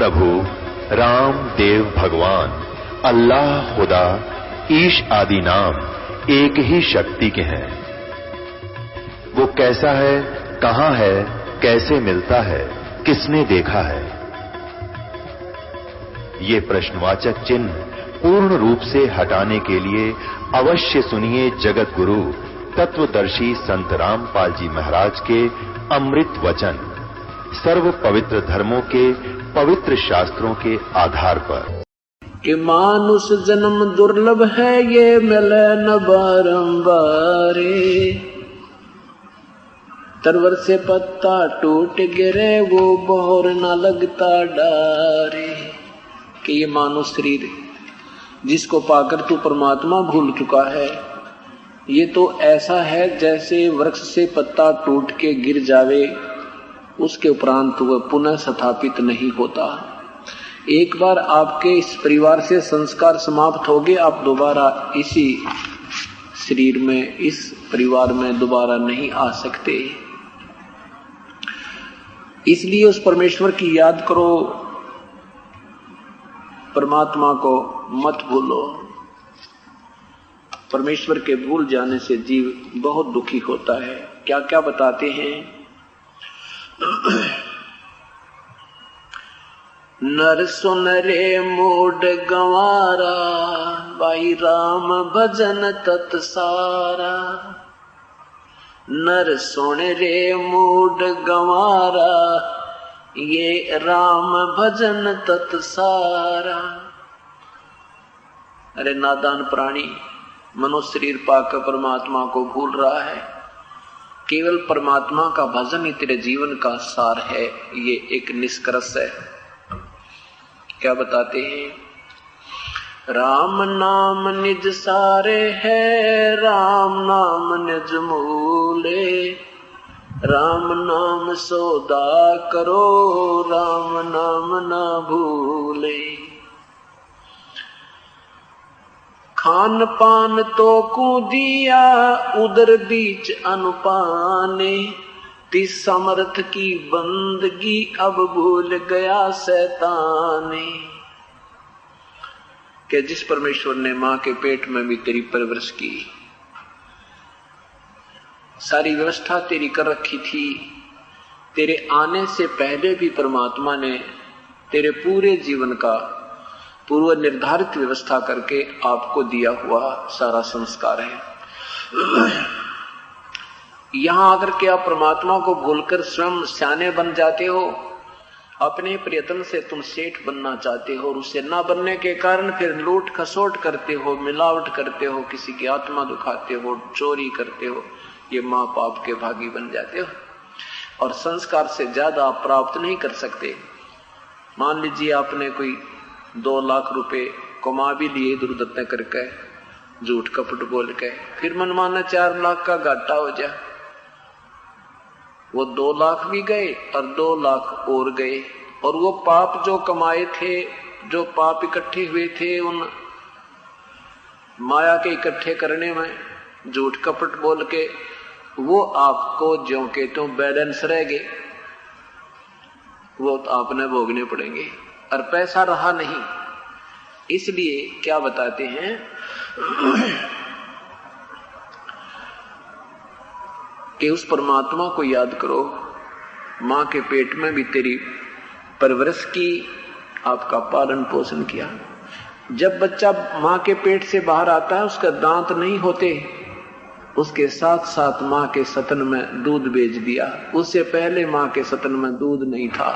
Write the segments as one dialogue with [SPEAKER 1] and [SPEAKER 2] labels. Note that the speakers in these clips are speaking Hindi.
[SPEAKER 1] प्रभु राम देव भगवान अल्लाह खुदा ईश आदि नाम एक ही शक्ति के हैं। वो कैसा है, कहां है, कैसे मिलता है, किसने देखा है? ये प्रश्नवाचक चिन्ह पूर्ण रूप से हटाने के लिए अवश्य सुनिए जगत गुरु तत्वदर्शी संत रामपाल जी महाराज के अमृत वचन, सर्व पवित्र धर्मों के पवित्र शास्त्रों के आधार पर।
[SPEAKER 2] कि मानुष जन्म दुर्लभ है, ये मिले न बारंबार। तरवर से पत्ता टूट गिरे, वो बोर न लगता डारे। कि ये मानव शरीर जिसको पाकर तू परमात्मा भूल चुका है, ये तो ऐसा है जैसे वृक्ष से पत्ता टूट के गिर जावे, उसके उपरांत वह पुनः स्थापित नहीं होता। एक बार आपके इस परिवार से संस्कार समाप्त हो गए, आप दोबारा इसी शरीर में, इस परिवार में दोबारा नहीं आ सकते। इसलिए उस परमेश्वर की याद करो, परमात्मा को मत भूलो। परमेश्वर के भूल जाने से जीव बहुत दुखी होता है। क्या क्या बताते हैं? नर सुन रे मूड गंवारा, भाई राम भजन तत्सारा। नर सुन रे मूड गंवारा, ये राम भजन तत्सारा। अरे नादान प्राणी मनुष्य शरीर पाकर परमात्मा को भूल रहा है। केवल परमात्मा का भजन ही तेरे जीवन का सार है, ये एक निष्कर्ष है। क्या बताते हैं? राम नाम निज सारे है, राम नाम निज मूले। राम नाम सौदा करो, राम नाम ना भूले। खान पान तो को दिया, उदर बीच अनुपाने। तिस समर्थ की बंदगी अब भूल गया शैताने। कि जिस परमेश्वर ने मां के पेट में भी तेरी परवरिश की, सारी व्यवस्था तेरी कर रखी थी, तेरे आने से पहले भी परमात्मा ने तेरे पूरे जीवन का पूर्व निर्धारित व्यवस्था करके आपको दिया हुआ सारा संस्कार है। यहां आकर के आप परमात्मा को भूलकर स्वयं सियाने बन जाते हो। अपने प्रयत्न से तुम सेठ बनना चाहते हो और उससे ना बनने के कारण फिर लूट खसोट करते हो, मिलावट करते हो, किसी की आत्मा दुखाते हो, चोरी करते हो। ये मां पाप के भागी बन जाते हो और संस्कार से ज्यादा आप प्राप्त नहीं कर सकते। मान लीजिए आपने कोई 2 लाख रुपए कमा भी लिए दुर्दत्ता करके, झूठ कपट बोल के, फिर मनमाना 4 लाख का घाटा हो जाए। वो 2 लाख भी गए और 2 लाख और गए, और वो पाप जो कमाए थे, जो पाप इकट्ठे हुए थे, उन माया के इकट्ठे करने में झूठ कपट बोल के, वो आपको ज्यों के त्यों बैलेंस रह गए, वो तो आपने भोगने पड़ेंगे और पैसा रहा नहीं। इसलिए क्या बताते हैं कि उस परमात्मा को याद करो। मां के पेट में भी तेरी परवरिश की, आपका पालन पोषण किया। जब बच्चा मां के पेट से बाहर आता है, उसका दांत नहीं होते, उसके साथ साथ मां के सतन में दूध बेच दिया। उससे पहले मां के सतन में दूध नहीं था।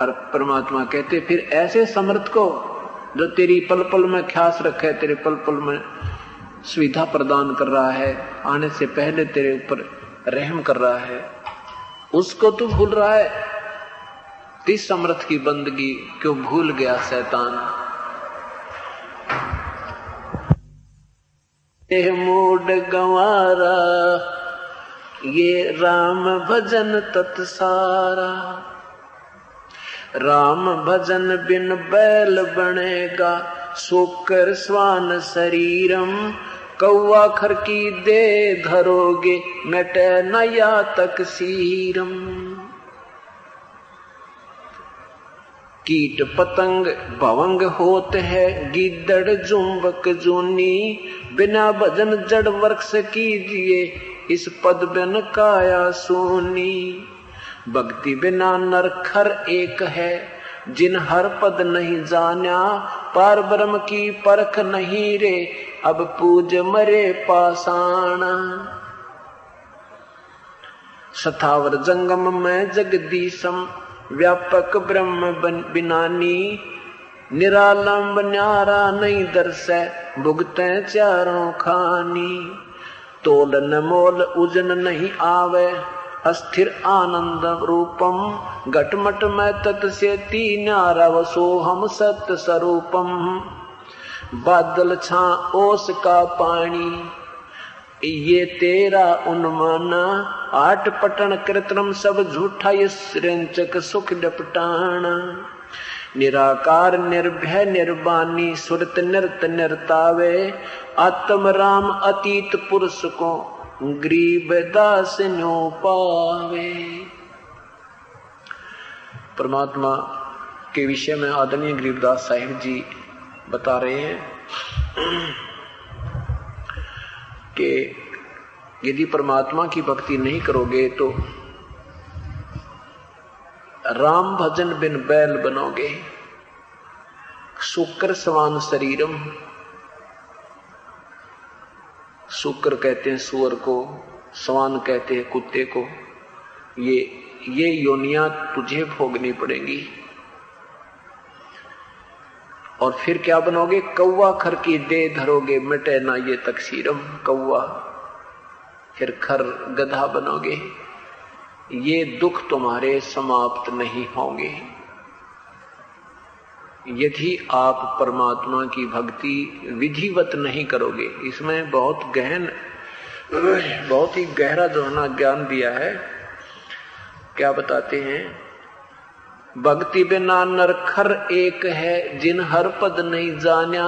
[SPEAKER 2] और परमात्मा कहते फिर ऐसे समर्थ को जो तेरी पल पल में ख्यास रखे, तेरे पल पल में सुविधा प्रदान कर रहा है, आने से पहले तेरे ऊपर रहम कर रहा है, उसको तू भूल रहा है। तिस समर्थ की बंदगी क्यों भूल गया शैतान। मूड गंवारा, ये राम भजन तत्सारा। राम भजन बिन बैल बनेगा, सोकर स्वान शरीरम। कौवा खर की दे धरोगे, मिटे नया तक सीरम। कीट पतंग भवंग होत है, गिद्दड़ जुम्बक जूनी, बिना भजन जड़ वृक्ष कीजिए, इस पद बिन काया सोनी। भक्ति बिना नर खर एक है, जिन हर पद नहीं जान्या, पार ब्रह्म की परख नहीं रे, अब पूज मरे पाषाण। सथावर जंगम में जगदीशम, व्यापक ब्रह्म बिनानी, निरालंब न्यारा नहीं दर्शै, भुगते चारों खानी। तोल न मोल उजन नहीं आवे, अस्थिर आनंद रूपम, घटमट में तत्स्यति न्यारा वसो हम सत्य स्वरूपम। बादल छा ओस का पानी, ये तेरा उन्माना, आठ पटन कृत्रिम सब झूठा, ये सृंचक सुख डपटाना। निराकार निर्भय निर्वाणी, सुरत निर्त निर्तावे, आत्म राम अतीत पुरुष को, गरीब दास न्यो पावे। परमात्मा के विषय में आदरणीय गरीबदास साहिब जी बता रहे हैं कि यदि परमात्मा की भक्ति नहीं करोगे तो राम भजन बिन बैल बनोगे। शुक्र समान शरीरम, शुक्र कहते हैं सुअर को, सवान कहते हैं कुत्ते को। ये योनियां तुझे भोगनी पड़ेंगी। और फिर क्या बनोगे? कौवा खर की दे धरोगे, मिटे ना ये तकसीरम। कौवा फिर खर गधा बनोगे, ये दुख तुम्हारे समाप्त नहीं होंगे यदि आप परमात्मा की भक्ति विधिवत नहीं करोगे। इसमें बहुत ही गहरा जो है ना ज्ञान दिया है। क्या बताते हैं? भक्ति बिना नरखर एक है, जिन हर पद नहीं जान्या,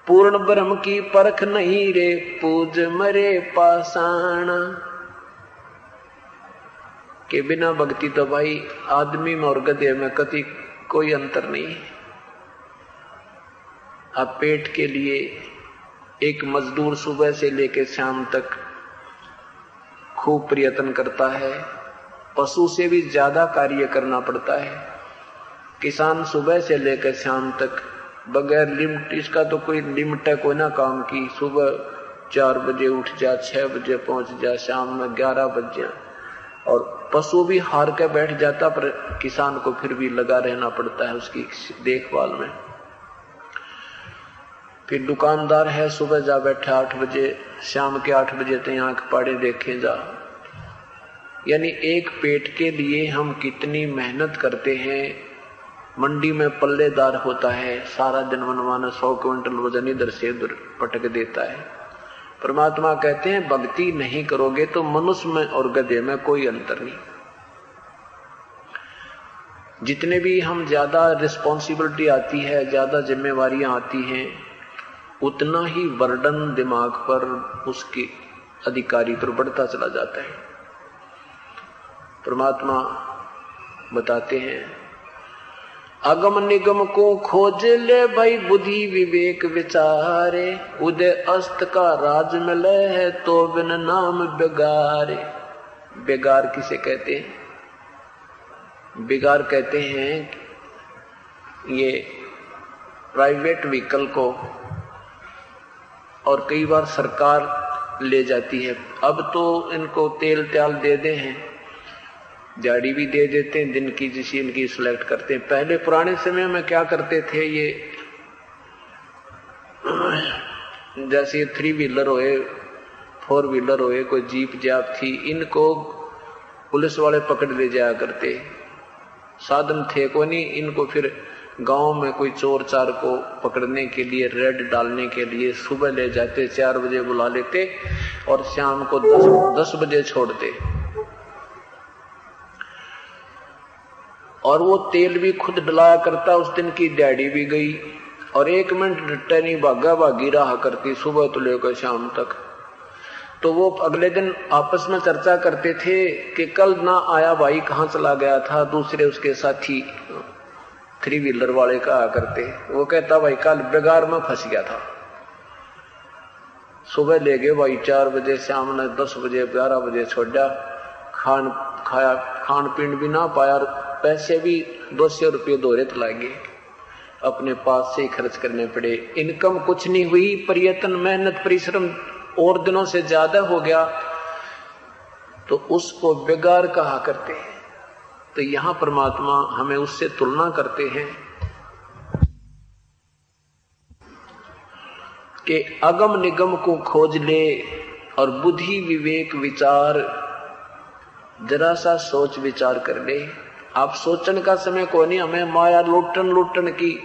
[SPEAKER 2] पूर्ण ब्रह्म की परख नहीं रे, पूज मरे पाषाण। के बिना भक्ति तो भाई आदमी में और गधे में कति कोई अंतर नहीं है। अब पेट के लिए एक मजदूर सुबह से लेकर शाम तक खूब प्रयत्न करता है, पशु से भी ज्यादा कार्य करना पड़ता है। किसान सुबह से लेकर शाम तक बगैर लिमिट, इसका तो कोई लिमिट है कोई ना काम की। सुबह 4 बजे उठ जा, 6 बजे पहुंच जा, शाम में 11 बज जा। और पशु भी हार के बैठ जाता, पर किसान को फिर भी लगा रहना पड़ता है उसकी देखभाल में। फिर दुकानदार है, सुबह जा बैठा 8 बजे, शाम के 8 बजे तक आंख पाड़े देखे जा। यानी एक पेट के लिए हम कितनी मेहनत करते हैं। मंडी में पल्लेदार होता है, सारा दिन मनमाना 100 क्विंटल वजन इधर से उधर पटक देता है। परमात्मा कहते हैं भक्ति नहीं करोगे तो मनुष्य में और गधे में कोई अंतर नहीं। जितने भी हम ज्यादा रिस्पॉन्सिबिलिटी आती है, ज्यादा जिम्मेवारियां आती हैं, उतना ही बर्डन दिमाग पर, उसके अधिकारी पर बढ़ता चला जाता है। परमात्मा बताते हैं अगम निगम को खोज ले भाई, बुद्धि विवेक विचारे, उदय अस्त का राज मिले है तो बिन नाम बेगारे। बेगार किसे कहते हैं? बेगार कहते हैं ये प्राइवेट व्हीकल को, और कई बार सरकार ले जाती है। अब तो इनको तेल त्याल दे दे हैं, झाड़ी भी दे देते हैं, दिन की जिसी इनकी सिलेक्ट करते हैं। पहले पुराने समय में क्या करते थे, ये जैसे 3 व्हीलर होए, 4 व्हीलर होए, कोई जीप जाप थी, इनको पुलिस वाले पकड़ ले जाया करते। साधन थे को नहीं, इनको फिर गांव में कोई चोर चार को पकड़ने के लिए, रेड डालने के लिए सुबह ले जाते, 4 बजे बुला लेते और शाम को 10 बजे छोड़ते। और वो तेल भी खुद डलाया करता। उस दिन की डैडी भी गई और 1 मिनट डटे नहीं, भागा भागी रहा करती सुबह तो लेकर शाम तक। तो वो अगले दिन आपस में चर्चा करते थे कि कल ना आया भाई, कहाँ चला गया था। दूसरे उसके साथी 3 व्हीलर वाले कहा करते, वो कहता भाई कल बेगार में फंस गया था, सुबह ले गए भाई 4 बजे, शाम ने 10 बजे 11 बजे छोड़ा, खान पीन भी ना पाया, पैसे भी 200 रुपये दोहरे लगे, अपने पास से ही खर्च करने पड़े, इनकम कुछ नहीं हुई, प्रयत्न मेहनत परिश्रम और दिनों से ज्यादा हो गया, तो उसको बेगार कहा करते हैं। तो यहां परमात्मा हमें उससे तुलना करते हैं कि अगम निगम को खोज ले और बुद्धि विवेक विचार जरा सा सोच विचार कर ले। आप सोचने का समय को नहीं, हमें माया लुटन की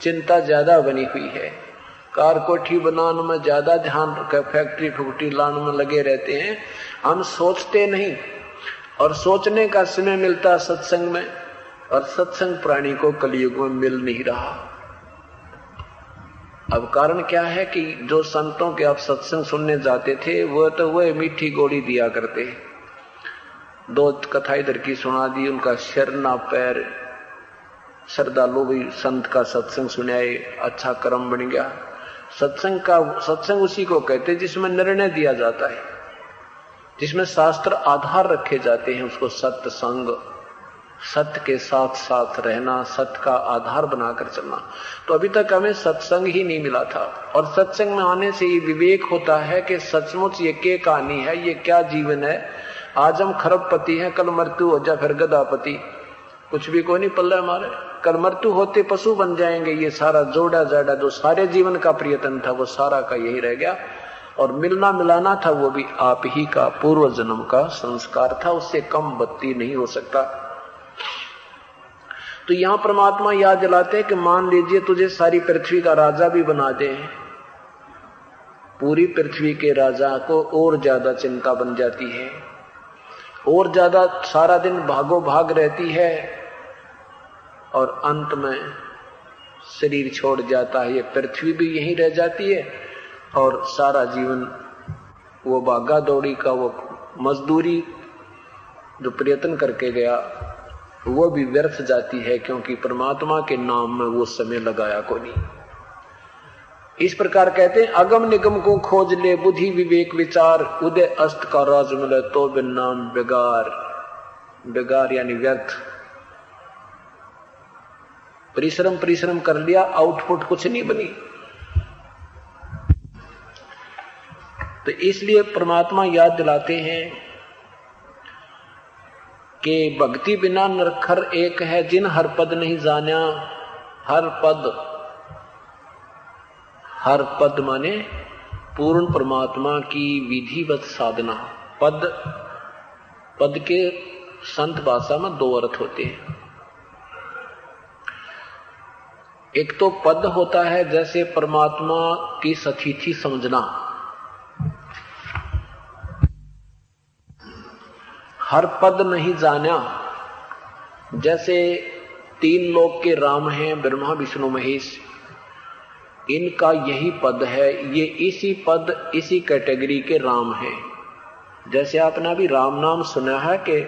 [SPEAKER 2] चिंता ज्यादा बनी हुई है, कार कोठी बनाने में ज्यादा ध्यान रखे, फैक्ट्री फुकटी लाने में लगे रहते हैं, हम सोचते नहीं। और सोचने का समय मिलता सत्संग में, और सत्संग प्राणी को कलयुग में मिल नहीं रहा। अब कारण क्या है कि जो संतों के आप सत्संग सुनने जाते थे वह मीठी गोली दिया करते, 2 कथा इधर की सुना दी, उनका सिर ना पैर, श्रद्धालु भी संत का सत्संग सुनाए, अच्छा कर्म बन गया। सत्संग उसी को कहते जिसमें निर्णय दिया जाता है, जिसमें शास्त्र आधार रखे जाते हैं, उसको सत्संग, सत्य के साथ साथ रहना, सत्य का आधार बनाकर चलना। तो अभी तक हमें सत्संग ही नहीं मिला था, और सत्संग में आने से ये विवेक होता है कि सचमुच ये क्या कहानी है, ये क्या जीवन है। आज हम खरबपति हैं, कल मृत्यु हो जाए फिर गदापति, कुछ भी कोई नहीं पल्ले हमारे, कल मृत्यु होते पशु बन जाएंगे। ये सारा जोड़ा जाड़ा जो सारे जीवन का प्रयत्न था वो सारा का यही रह गया, और मिलना मिलाना था वो भी आप ही का पूर्व जन्म का संस्कार था, उससे कम बत्ती नहीं हो सकता। तो यहां परमात्मा याद दिलाते हैं कि मान लीजिए तुझे सारी पृथ्वी का राजा भी बना दे, पूरी पृथ्वी के राजा को और ज्यादा चिंता बन जाती है, और ज्यादा सारा दिन भागो भाग रहती है, और अंत में शरीर छोड़ जाता है, ये पृथ्वी भी यहीं रह जाती है, और सारा जीवन वो भागा दौड़ी का वो मजदूरी जो प्रयत्न करके गया वो भी व्यर्थ जाती है, क्योंकि परमात्मा के नाम में वो समय लगाया को नहीं। इस प्रकार कहते हैं अगम निगम को खोज ले, बुद्धि विवेक विचार, उदय अस्त का राज मिले तो बिन नाम बेगार। बेगार यानी व्यर्थ, परिश्रम कर लिया, आउटपुट कुछ नहीं बनी। तो इसलिए परमात्मा याद दिलाते हैं कि भक्ति बिना नरखर एक है, जिन हर पद नहीं जाना। हर पद माने पूर्ण परमात्मा की विधिवत साधना। पद के संत भाषा में 2 अर्थ होते हैं। एक तो पद होता है जैसे परमात्मा की सतिथि समझना, हर पद नहीं जाना। जैसे 3 लोक के राम हैं, ब्रह्मा विष्णु महेश, इनका यही पद है, ये इसी पद इसी कैटेगरी के राम हैं। जैसे आपने अभी राम नाम सुना है कि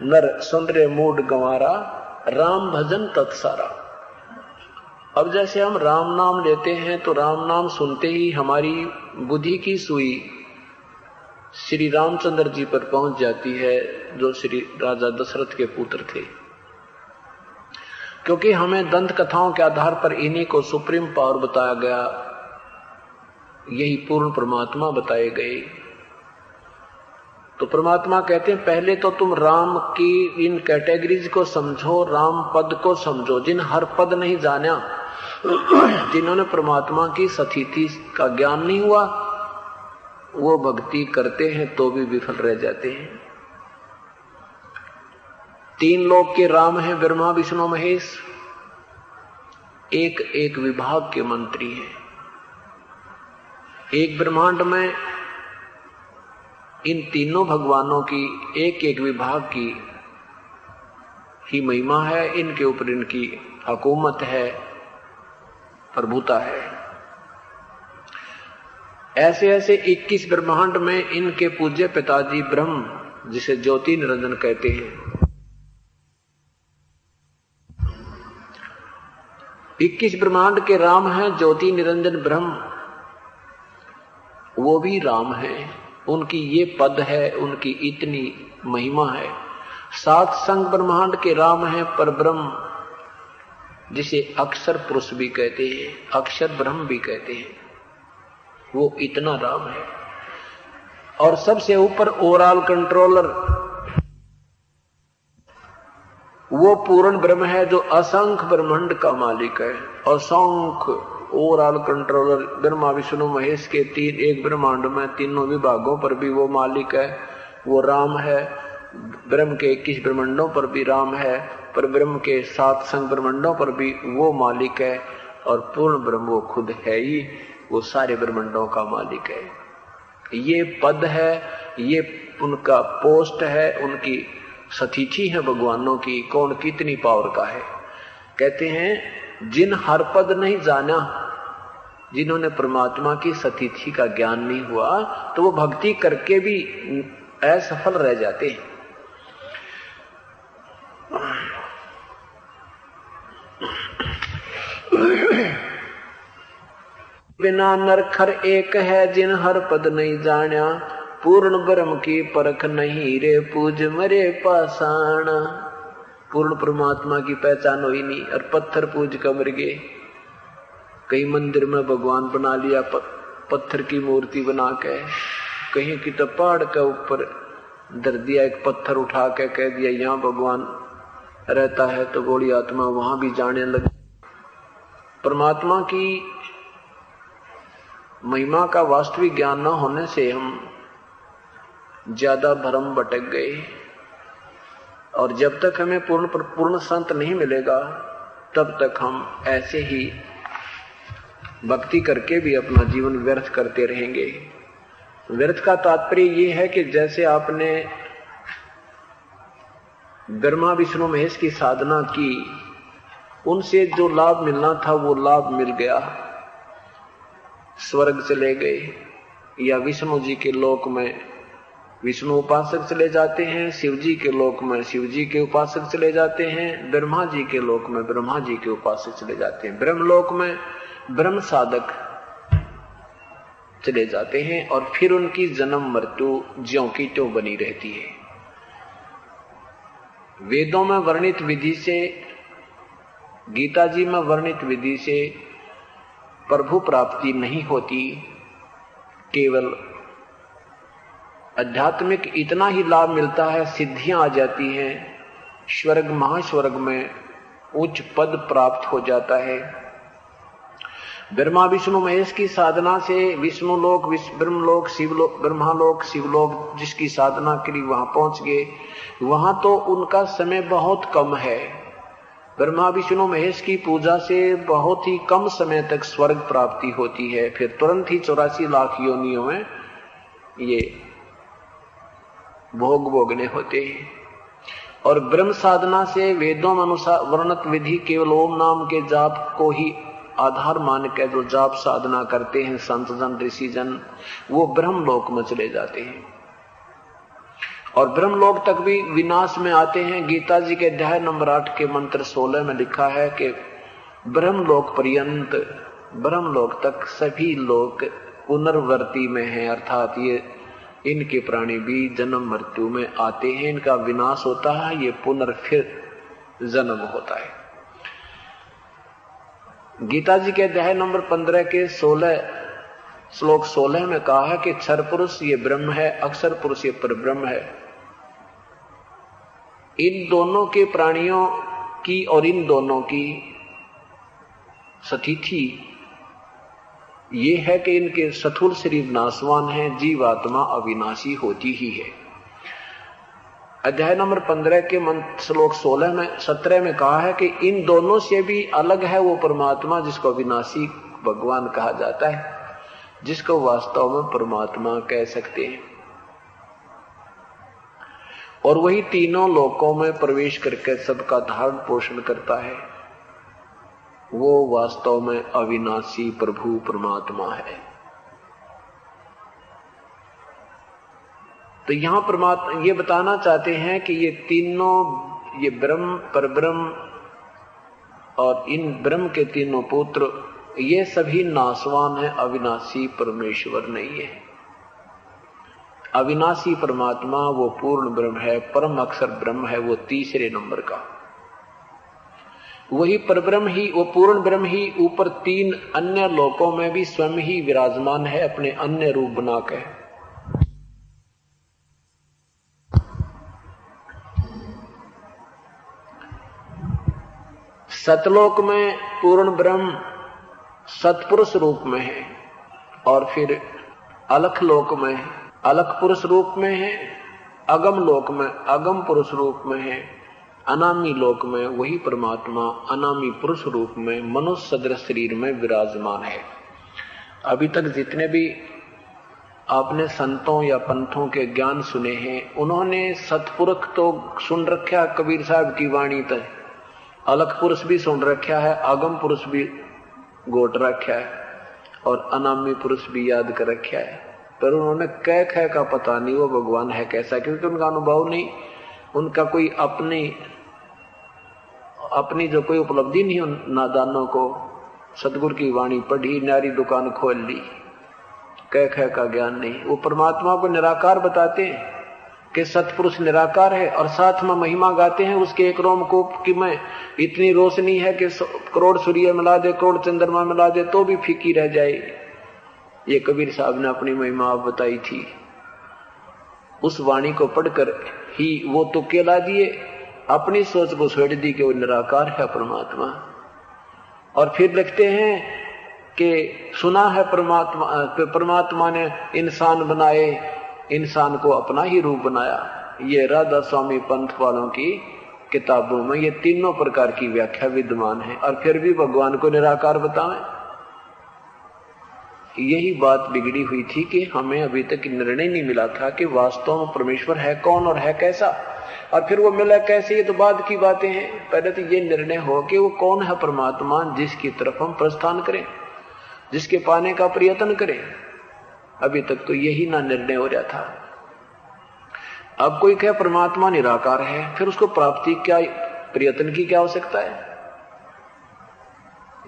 [SPEAKER 2] नर सुन रे मूड गंवारा, राम भजन तत्सारा। अब जैसे हम राम नाम लेते हैं तो राम नाम सुनते ही हमारी बुद्धि की सुई श्री रामचंद्र जी पर पहुंच जाती है, जो श्री राजा दशरथ के पुत्र थे। क्योंकि हमें दंत कथाओं के आधार पर इन्हीं को सुप्रीम पावर बताया गया, यही पूर्ण परमात्मा बताए गए। तो परमात्मा कहते हैं पहले तो तुम राम की इन कैटेगरीज को समझो, राम पद को समझो। जिन हर पद नहीं जाना, जिन्होंने परमात्मा की सतिथि का ज्ञान नहीं हुआ, वो भक्ति करते हैं तो भी विफल रह जाते हैं। 3 लोक के राम हैं, ब्रह्मा विष्णु महेश, एक एक विभाग के मंत्री हैं। एक ब्रह्मांड में इन तीनों भगवानों की एक एक विभाग की ही महिमा है, इनके ऊपर इनकी हुकूमत है, प्रभुता है। ऐसे ऐसे 21 ब्रह्मांड में इनके पूज्य पिताजी ब्रह्म, जिसे ज्योति निरंजन कहते हैं, 21 ब्रह्मांड के राम हैं ज्योति निरंजन ब्रह्म, वो भी राम हैं, उनकी ये पद है, उनकी इतनी महिमा है। 7 संग ब्रह्मांड के राम हैं परब्रह्म, जिसे अक्षर पुरुष भी कहते हैं, अक्षर ब्रह्म भी कहते हैं, वो इतना राम है। और सबसे ऊपर ओवरऑल कंट्रोलर वो पूर्ण ब्रह्म है जो असंख्य ब्रह्मांड का मालिक है। असंख्य ओवरऑल कंट्रोलर ब्रह्मा विष्णु महेश के एक ब्रह्मांड में तीनों विभागों पर भी वो मालिक है, वो राम है। ब्रह्म के 21 ब्रह्मांडों पर भी राम है, पर ब्रह्म के 7 संग ब्रह्मांडों पर भी वो मालिक है। और पूर्ण ब्रह्म वो खुद है ही, वो सारे ब्रह्मांडों का मालिक है। ये पद है, ये उनका पोस्ट है, उनकी सतिथि है भगवानों की। कौन कितनी पावर का है। कहते हैं जिन हर पद नहीं जाना, जिन्होंने परमात्मा की सतिथि का ज्ञान नहीं हुआ, तो वो भक्ति करके भी असफल रह जाते हैं। बिना नरखर एक है जिन हर पद नहीं जाना, पूर्ण ब्रह्म की परख नहीं रे पूज मरे पाषाण। पूर्ण परमात्मा की पहचान हुई नहीं और पत्थर पूज कर मर गए। कहीं मंदिर में भगवान बना लिया, पत्थर की मूर्ति बना के, कहीं की तो पहाड़ के ऊपर धर दिया एक पत्थर उठा के, कह दिया यहाँ भगवान रहता है, तो गोली आत्मा वहां भी जाने लगी। परमात्मा की महिमा का वास्तविक ज्ञान न होने से हम ज्यादा भ्रम भटक गए। और जब तक हमें पूर्ण संत नहीं मिलेगा, तब तक हम ऐसे ही भक्ति करके भी अपना जीवन व्यर्थ करते रहेंगे। व्यर्थ का तात्पर्य ये है कि जैसे आपने ब्रह्मा विष्णु महेश की साधना की, उनसे जो लाभ मिलना था वो लाभ मिल गया, स्वर्ग चले गए, या विष्णु जी के लोक में विष्णु उपासक चले जाते हैं, शिव जी के लोक में शिव जी के उपासक चले जाते हैं, ब्रह्मा जी के लोक में ब्रह्मा जी के उपासक चले जाते हैं, ब्रह्म लोक में ब्रह्म साधक चले जाते हैं। और फिर उनकी जन्म मृत्यु ज्यों की त्यों बनी रहती है। वेदों में वर्णित विधि से, गीता जी में वर्णित विधि से प्रभु प्राप्ति नहीं होती। केवल आध्यात्मिक इतना ही लाभ मिलता है, सिद्धियां आ जाती हैं, स्वर्ग महास्वर्ग में उच्च पद प्राप्त हो जाता है। ब्रह्मा विष्णु महेश की साधना से विष्णु लोक, ब्रह्मलोक, शिवलोक, ब्रह्मालोक, शिवलोक जिसकी साधना करी वहां पहुंच गए। वहां तो उनका समय बहुत कम है। ब्रह्मा विष्णु महेश की पूजा से बहुत ही कम समय तक स्वर्ग प्राप्ति होती है, फिर तुरंत ही 84 लाख योनियों में ये भोग भोगने होते हैं। और ब्रह्म साधना से वेदों में अनुसार वर्णित विधि केवल ओम नाम के जाप को ही आधार मान के जो जाप साधना करते हैं संत जन ऋषि जन, वो ब्रह्म लोक में चले जाते हैं। और ब्रह्म लोक तक भी विनाश में आते हैं। गीता जी के अध्याय नंबर 8 के मंत्र 16 में लिखा है कि ब्रह्म लोक पर्यंत, ब्रह्म लोक तक सभी लोग पुनर्वर्ती में हैं, अर्थात ये इनके प्राणी भी जन्म मृत्यु में आते हैं, इनका विनाश होता है, ये पुनर्फिर जन्म होता है। गीता जी के अध्याय नंबर 15 के 16 श्लोक 16 में कहा है कि क्षर पुरुष ये ब्रह्म है, अक्षर पुरुष ये परब्रह्म है। इन दोनों के प्राणियों की और इन दोनों की स्थिति ये है कि इनके स्थूल शरीर नाशवान है, जीवात्मा अविनाशी होती ही है। अध्याय नंबर 15 के श्लोक 17 में कहा है कि इन दोनों से भी अलग है वो परमात्मा जिसको अविनाशी भगवान कहा जाता है, जिसको वास्तव में परमात्मा कह सकते हैं। और वही तीनों लोकों में प्रवेश करके सबका धारण पोषण करता है, वो वास्तव में अविनाशी प्रभु परमात्मा है। तो यहां परमात्मा ये बताना चाहते हैं कि ये तीनों, ये ब्रह्म, परब्रह्म और इन ब्रह्म के तीनों पुत्र ये सभी नासवान है, अविनाशी परमेश्वर नहीं है। अविनाशी परमात्मा वो पूर्ण ब्रह्म है, परम अक्षर ब्रह्म है, वो तीसरे नंबर का। वही परब्रह्म ही, वो पूर्ण ब्रह्म ही ऊपर तीन अन्य लोकों में भी स्वयं ही विराजमान है अपने अन्य रूप बनाकर। सतलोक में पूर्ण ब्रह्म सतपुरुष रूप में है, और फिर अलख लोक में अलख पुरुष रूप में है, अगम लोक में अगम पुरुष रूप में है, अनामी लोक में वही परमात्मा अनामी पुरुष रूप में मनुष्य सदृश शरीर में विराजमान है। अभी तक जितने भी आपने संतों या पंथों के ज्ञान सुने हैं, उन्होंने सतपुरुष तो सुन रखा है कबीर साहब की वाणी तक, अलख पुरुष भी सुन रखा है, आगम पुरुष भी गोट रखा है, और अनामी पुरुष भी याद कर रखा है, पर उन्होंने कह कह का पता नहीं वो भगवान है कैसा, क्योंकि उनका अनुभव नहीं, उनका कोई अपनी जो कोई उपलब्धि नहीं। नादानों को सतगुरु की वाणी पढ़ी, नारी दुकान खोल ली, कह कह का ज्ञान नहीं। वो परमात्मा को निराकार बताते हैं कि सतपुरुष निराकार है, और साथ में महिमा गाते हैं उसके एक रोमकूप की में इतनी रोशनी है कि करोड़ सूर्य मिला दे, करोड़ चंद्रमा मिला दे तो भी फीकी रह जाए। ये कबीर साहब ने अपनी महिमा बताई थी। उस वाणी को पढ़कर ही वो तुक्के ला दिए, अपनी सोच को छोड़ दी कि वो निराकार है परमात्मा। और फिर लिखते हैं कि सुना है परमात्मा ने इंसान बनाए, इंसान को अपना ही रूप बनाया। ये राधा स्वामी पंथ वालों की किताबों में ये तीनों प्रकार की व्याख्या विद्यमान है, और फिर भी भगवान को निराकार बताएं। यही बात बिगड़ी हुई थी कि हमें अभी तक निर्णय नहीं मिला था कि वास्तव में परमेश्वर है कौन और है कैसा, और फिर वो मिला कैसे, ये तो बाद की बातें हैं। पहले तो ये निर्णय हो कि वो कौन है परमात्मा जिसकी तरफ हम प्रस्थान करें, जिसके पाने का प्रयत्न करें। अभी तक तो यही ना निर्णय हो रहा था। अब कोई कहे परमात्मा निराकार है, फिर उसको प्राप्ति क्या, प्रयत्न की क्या आवश्यकता है?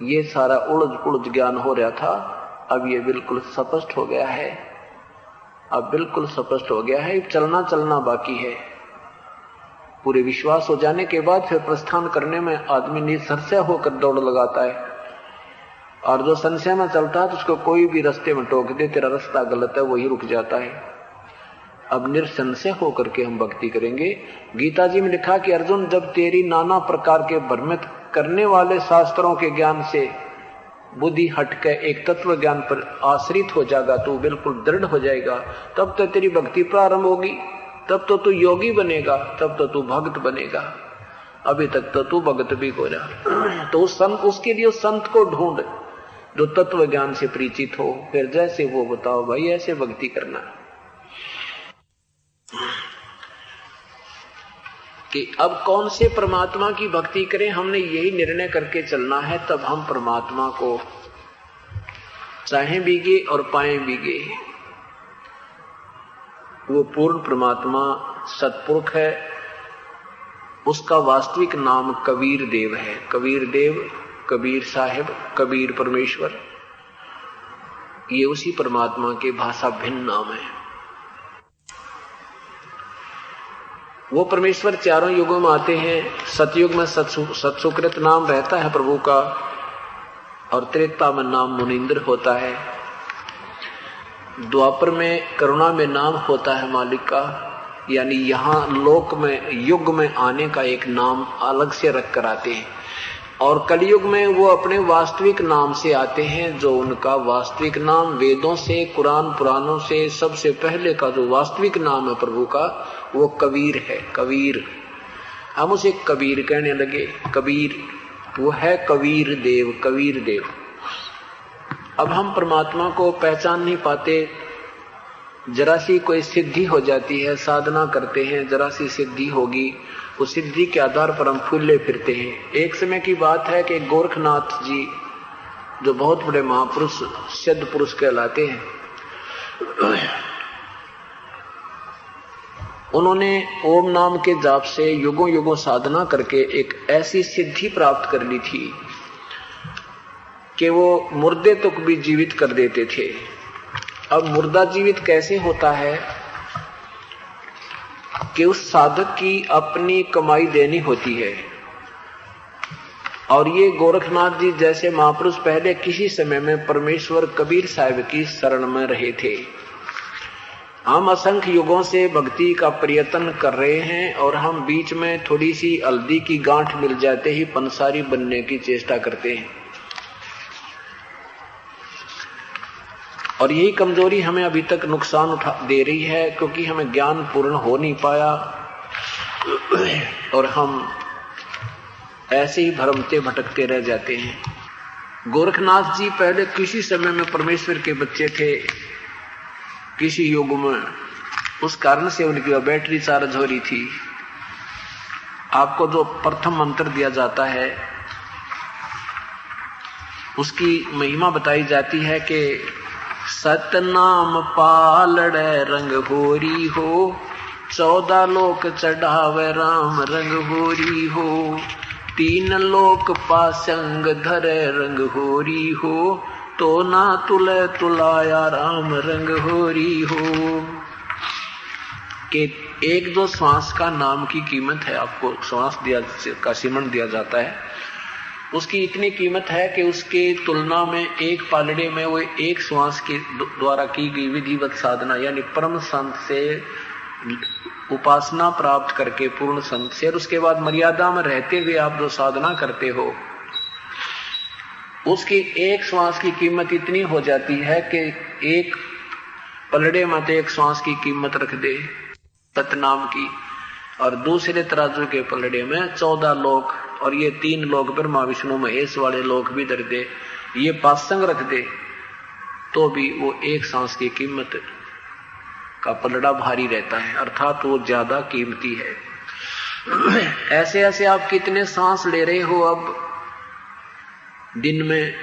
[SPEAKER 2] ये सारा उलझ ज्ञान हो रहा था। अब ये बिल्कुल स्पष्ट हो गया है, अब बिल्कुल स्पष्ट हो गया है। चलना बाकी है। पूरे विश्वास हो जाने के बाद फिर प्रस्थान करने में आदमी निसंशय होकर दौड़ लगाता है, और जो संशय में चलता है तो उसको कोई भी रास्ते में टोक दे, तेरा रास्ता गलत है, वही रुक जाता है। अब निसंशय होकर के हम भक्ति करेंगे। गीता जी में लिखा कि अर्जुन, जब तेरी नाना प्रकार के भ्रमित करने वाले शास्त्रों के ज्ञान से बुद्धि हटके एक तत्व ज्ञान पर आश्रित हो जाएगा, तू बिल्कुल दृढ़ हो जाएगा, तब तो तेरी भक्ति प्रारंभ होगी, तब तो तू योगी बनेगा, तब तो तू भक्त बनेगा। अभी तक तो तू भक्त भी हो जा। तो उसके लिए उस संत को ढूंढ जो तत्व ज्ञान से परिचित हो, फिर जैसे वो बताओ भाई ऐसे भक्ति करना। कि अब कौन से परमात्मा की भक्ति करें, हमने यही निर्णय करके चलना है, तब हम परमात्मा को चाहें भीगे और पाएं भीगे। वो पूर्ण परमात्मा सतपुरुष है, उसका वास्तविक नाम कबीर देव है। कबीर देव, कबीर साहिब, कबीर परमेश्वर, ये उसी परमात्मा के भाषा भिन्न नाम है। वो परमेश्वर चारों युगों में आते हैं। सतयुग में सत्सुकृत नाम रहता है प्रभु का, और त्रेता में नाम मुनिंद्र होता है। द्वापर में करुणा में नाम होता है मालिक का, यानी यहाँ लोक में युग में आने का एक नाम अलग से रख कर आते हैं। और कलयुग में वो अपने वास्तविक नाम से आते हैं, जो उनका वास्तविक नाम वेदों से, कुरान पुराणों से सबसे पहले का जो वास्तविक नाम है प्रभु का, वो कबीर है। कबीर, हम उसे कबीर कहने लगे। कबीर वो है कबीर देव, कबीर देव। अब हम परमात्मा को पहचान नहीं पाते। जरा सी कोई सिद्धि हो जाती है, साधना करते हैं, जरा सी सिद्धि होगी, उस सिद्धि के आधार पर हम फूले फिरते हैं। एक समय की बात है कि गोरखनाथ जी, जो बहुत बड़े महापुरुष सिद्ध पुरुष कहलाते हैं, उन्होंने ओम नाम के जाप से युगों युगों साधना करके एक ऐसी सिद्धि प्राप्त कर ली थी कि वो मुर्दे तक भी जीवित कर देते थे। अब मुर्दा जीवित कैसे होता है कि उस साधक की अपनी कमाई देनी होती है। और ये गोरखनाथ जी जैसे महापुरुष पहले किसी समय में परमेश्वर कबीर साहिब की शरण में रहे थे। हम असंख्य युगों से भक्ति का प्रयत्न कर रहे हैं और हम बीच में थोड़ी सी हल्दी की गांठ मिल जाते ही पंसारी बनने की चेष्टा करते हैं। और यही कमजोरी हमें अभी तक नुकसान दे रही है, क्योंकि हमें ज्ञान पूर्ण हो नहीं पाया और हम ऐसे ही भ्रमते भटकते रह जाते हैं। गोरखनाथ जी पहले किसी समय में परमेश्वर के बच्चे थे, किसी युग में, उस कारण से उनकी बैटरी चार्ज हो रही थी। आपको जो प्रथम मंत्र दिया जाता है उसकी महिमा बताई जाती है कि सतनाम पालड़े रंग होरी हो, 14 लोक चढ़ावे राम रंग होरी हो, 3 लोक पासंग धरे रंग होरी हो, तो ना तुले तुलाया राम रंग होरी हो। कि एक जो श्वास का नाम की कीमत है, आपको श्वास दिया का सिमरण दिया जाता है, उसकी इतनी कीमत है कि उसके तुलना में एक पालड़े में वो एक श्वास के द्वारा की गई विधिवत साधना, यानी परम संत से उपासना प्राप्त करके पूर्ण संत से, और उसके बाद मर्यादा में रहते हुए आप जो साधना करते हो, उसकी एक श्वास की कीमत इतनी हो जाती है कि एक पलड़े में तो एक श्वास की कीमत रख दे सतनाम की, और दूसरे तराजू के पलड़े में 14 लोक, और ये 3 लोक ब्रह्मा विष्णु महेश वाले लोक भी धर दे, ये पासंग रख दे, तो भी वो एक सांस की कीमत का पलड़ा भारी रहता है, अर्थात वो ज्यादा कीमती है। ऐसे ऐसे आप कितने सांस ले रहे हो अब दिन में,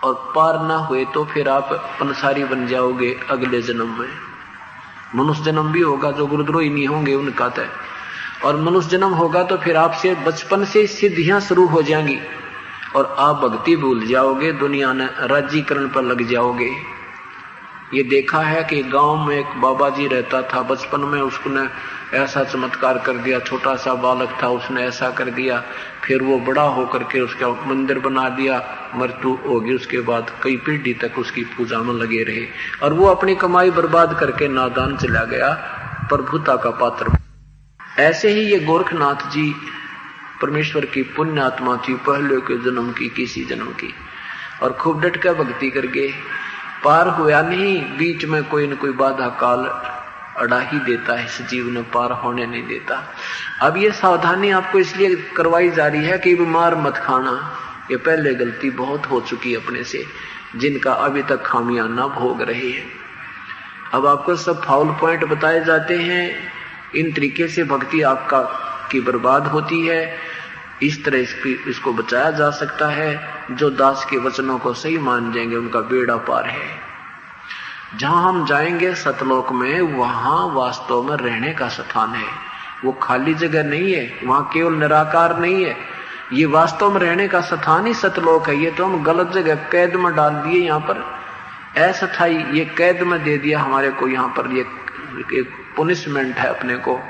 [SPEAKER 2] और पार ना हुए तो फिर आप पंसारी बन जाओगे अगले जन्म में। मनुष्य जन्म भी होगा, जो गुरुद्रोही नहीं होंगे उनका तय, और मनुष्य जन्म होगा तो फिर आपसे बचपन से सिद्धियां शुरू हो जाएंगी और आप भक्ति भूल जाओगे, दुनिया ने राज्यकरण पर लग जाओगे। ये देखा है कि गांव में एक बाबा जी रहता था, बचपन में उसने ऐसा चमत्कार कर दिया, छोटा सा बालक था, उसने ऐसा कर दिया, फिर वो बड़ा होकर के उसका मंदिर बना दिया, मृत्यु होगी, उसके बाद कई पीढ़ी तक उसकी पूजा में लगे रहे, और वो अपनी कमाई बर्बाद करके नादान चला गया, प्रभुता का पात्र। ऐसे ही ये गोरखनाथ जी परमेश्वर की पुण्य आत्मा थी, पहले के जन्म की, किसी जन्म की, और खूब डट कर भक्ति करके पार हुआ नहीं, बीच में कोई न कोई बाधा काल अड़ा ही देता है, इस जीव ने पार होने नहीं देता। अब ये सावधानी आपको इसलिए करवाई जा रही है कि बीमार मत खाना, ये पहले गलती बहुत हो चुकी अपने से, जिनका अभी तक खामियां ना भोग रहे हैं। अब आपको सब फाउल पॉइंट बताए जाते हैं, इन तरीके से भक्ति आपका की बर्बाद होती है, इस तरह इसको बचाया जा सकता है। जो दास के वचनों को सही मान जाएंगे उनका बेड़ा पार है। जहां हम जाएंगे सतलोक में, वहां वास्तव में रहने का स्थान है, वो खाली जगह नहीं है, वहां केवल निराकार नहीं है, ये वास्तव में रहने का स्थान ही सतलोक है। ये तो हम गलत जगह कैद में डाल दिए, यहाँ पर अस्थाई ये कैद में दे दिया हमारे को, यहाँ पर ये एक पुनिशमेंट है अपने को।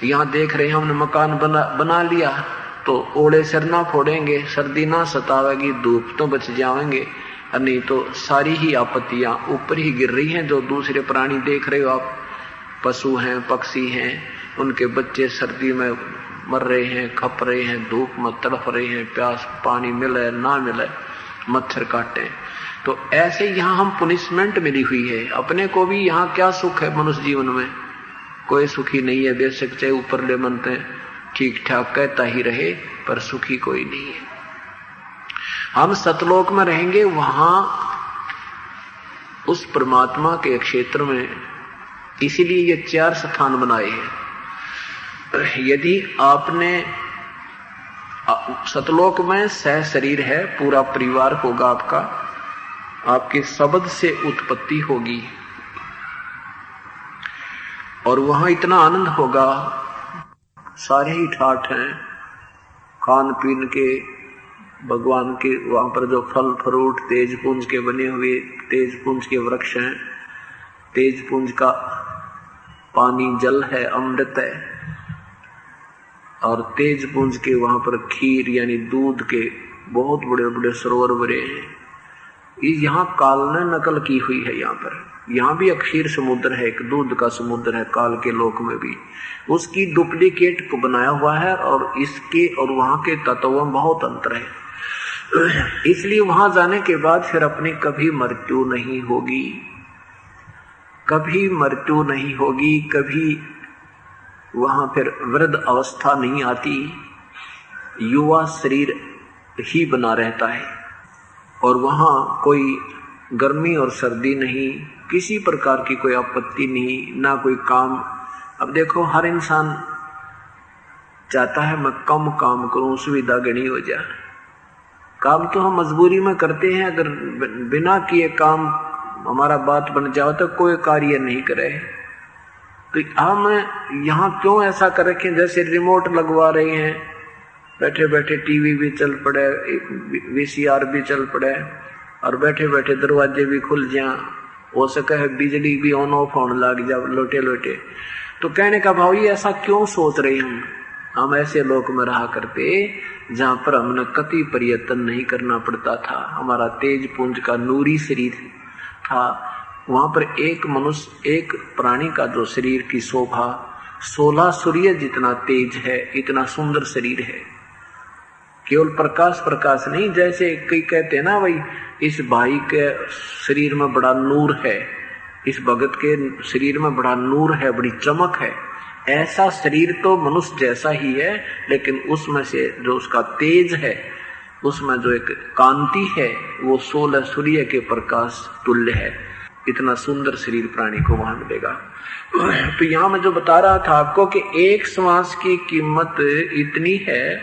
[SPEAKER 2] यहाँ देख रहे हैं हमने मकान बना लिया तो ओले सिर ना फोड़ेंगे, सर्दी ना सतावेगी, धूप तो बच जाएंगे, नहीं तो सारी ही आपत्तियां ऊपर ही गिर रही हैं। जो दूसरे प्राणी देख रहे हो आप, पशु हैं, पक्षी हैं, उनके बच्चे सर्दी में मर रहे हैं, खप रहे हैं, धूप में तड़फ रहे हैं, प्यास पानी मिले ना मिले, मच्छर काटे। तो ऐसे यहाँ हम पुनिशमेंट मिली हुई है। अपने को भी यहाँ क्या सुख है मनुष्य जीवन में, कोई सुखी नहीं है, बेशक चाहे ऊपर ले मनते ठीक ठाक कहता ही रहे, पर सुखी कोई नहीं है। हम सतलोक में रहेंगे, वहां उस परमात्मा के क्षेत्र में, इसीलिए ये 4 स्थान बनाए हैं। यदि आपने सतलोक में सह शरीर है, पूरा परिवार होगा आपका, आपके शब्द से उत्पत्ति होगी, और वहां इतना आनंद होगा, सारे ही ठाठ हैं, खान पीन के, भगवान के वहां पर जो फल फ्रूट तेजपुंज के बने हुए, तेजपुंज के वृक्ष हैं, तेजपुंज का पानी जल है, अमृत है, और तेजपुंज के वहां पर खीर यानी दूध के बहुत बड़े बड़े सरोवर बने हैं। यहाँ काल ने नकल की हुई है। यहाँ भी एक क्षीर समुद्र है, एक दूध का समुद्र है काल के लोक में भी, उसकी डुप्लीकेट को बनाया हुआ है, और इसके और वहां के तत्वों में बहुत अंतर है। इसलिए वहां जाने के बाद फिर अपनी कभी मृत्यु नहीं होगी, कभी मृत्यु नहीं होगी, कभी वहां फिर वृद्ध अवस्था नहीं आती, युवा शरीर ही बना रहता है, और वहां कोई गर्मी और सर्दी नहीं, किसी प्रकार की कोई आपत्ति नहीं, ना कोई काम। अब देखो हर इंसान चाहता है मैं कम काम करूं, सुविधा गणी हो जाए। काम तो हम मजबूरी में करते हैं, अगर बिना किए काम हमारा बात बन जाओ तो कोई कार्य नहीं करे। तो हम यहाँ क्यों ऐसा कर रखे, जैसे रिमोट लगवा रहे हैं, बैठे बैठे टीवी भी चल पड़े, वीसीआर भी चल पड़े, और बैठे बैठे दरवाजे भी खुल जाए, हो सके है बिजली भी ऑन ऑफ होने लग जाए लोटे लोटे। तो कहने का भाव ये ऐसा क्यों सोच रहे हैं, हम ऐसे लोक में रहा करते जहां पर हमने कति प्रयत्न नहीं करना पड़ता था, हमारा तेज पुंज का नूरी शरीर था। वहां पर एक मनुष्य, एक प्राणी का जो शरीर की शोभा 16 सूर्य जितना तेज है, इतना सुंदर शरीर है। केवल प्रकाश प्रकाश नहीं, जैसे कई कहते हैं ना भाई इस भाई के शरीर में बड़ा नूर है, इस भगत के शरीर में बड़ा नूर है, बड़ी चमक है, ऐसा शरीर तो मनुष्य जैसा ही है, लेकिन उसमें से जो उसका तेज है, उसमें जो एक कांति है, वो 16 सूर्य के प्रकाश तुल्य है। इतना सुंदर शरीर प्राणी को वहां मिलेगा। तो यहां मैं जो बता रहा था आपको कि एक श्वास की कीमत इतनी है,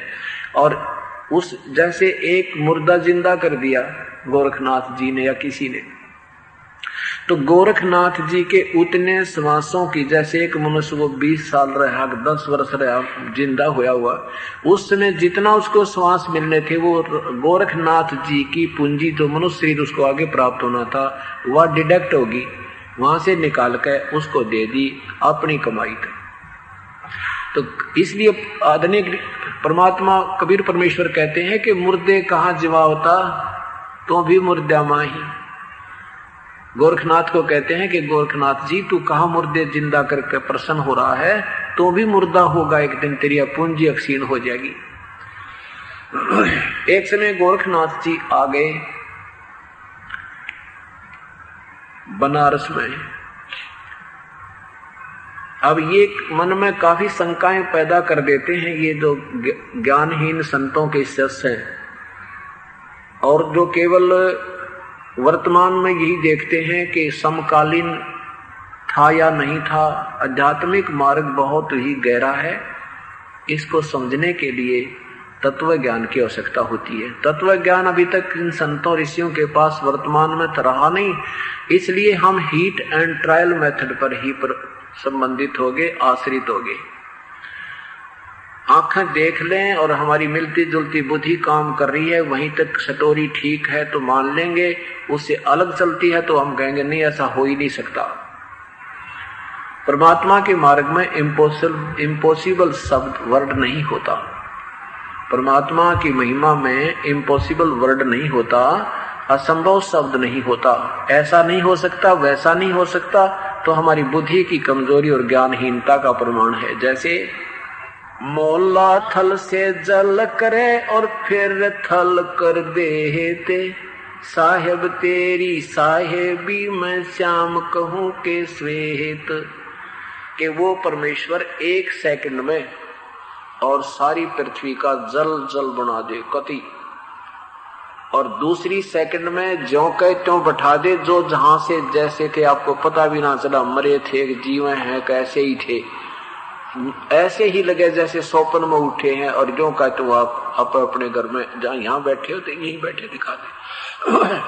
[SPEAKER 2] और उस जैसे एक मुर्दा जिंदा कर दिया गोरखनाथ जी ने या किसी ने, तो गोरखनाथ जी के उतने श्वासों की, जैसे एक मनुष्य वो 20 साल रहा, 10 वर्ष रहा जिंदा होया हुआ, उस समय जितना उसको श्वास मिलने थे, वो गोरखनाथ जी की पूंजी जो मनुष्य शरीर उसको आगे प्राप्त होना था, वह डिडक्ट होगी, वहां से निकाल कर उसको दे दी अपनी कमाई का। तो इसलिए आधुनिक परमात्मा कबीर परमेश्वर कहते हैं कि मुर्दे कहाँ जीवा होता तो भी मुर्दा माही। गोरखनाथ को कहते हैं कि गोरखनाथ जी तू कहाँ मुर्दे जिंदा करके प्रसन्न हो रहा है, तो भी मुर्दा होगा एक दिन, तेरी पूंजी अक्षीण हो जाएगी। एक समय गोरखनाथ जी आ गए बनारस में। अब ये मन में काफी शंकाएं पैदा कर देते हैं ये जो ज्ञानहीन संतों के शिष्य हैं, और जो केवल वर्तमान में यही देखते हैं कि समकालीन था या नहीं था। आध्यात्मिक मार्ग बहुत ही गहरा है, इसको समझने के लिए तत्व ज्ञान की आवश्यकता होती है। तत्व ज्ञान अभी तक इन संतों ऋषियों के पास वर्तमान में रहा नहीं, इसलिए हम हीट एंड ट्रायल मेथड पर ही संबंधित हो गए, आश्रित हो गए। आंखें देख लें और हमारी मिलती जुलती बुद्धि काम कर रही है, वहीं तक स्टोरी ठीक है तो मान लेंगे, उससे अलग चलती है तो हम कहेंगे नहीं ऐसा हो ही नहीं सकता। परमात्मा के मार्ग में इम्पॉसिबल शब्द वर्ड नहीं होता, परमात्मा की महिमा में इम्पॉसिबल वर्ड नहीं होता, असंभव शब्द नहीं होता। ऐसा नहीं हो सकता, वैसा नहीं हो सकता, तो हमारी बुद्धि की कमजोरी और ज्ञानहीनता का प्रमाण है। जैसे मौला थल से जल करे और फिर थल कर देते, साहेब तेरी साहेबी मैं श्याम कहूं के श्वेत, कि वो परमेश्वर एक सेकंड में और सारी पृथ्वी का जल जल बना दे कति, और दूसरी सेकंड में ज्यों कहे त्यों बैठा दे, जो जहां से जैसे थे आपको पता भी ना चला, मरे थे जीवे हैं कैसे ही थे, ऐसे ही लगे जैसे सोपन में उठे हैं, और जो कहते हो आप अपने घर में जहां यहाँ बैठे हो तो यहीं बैठे दिखा दे।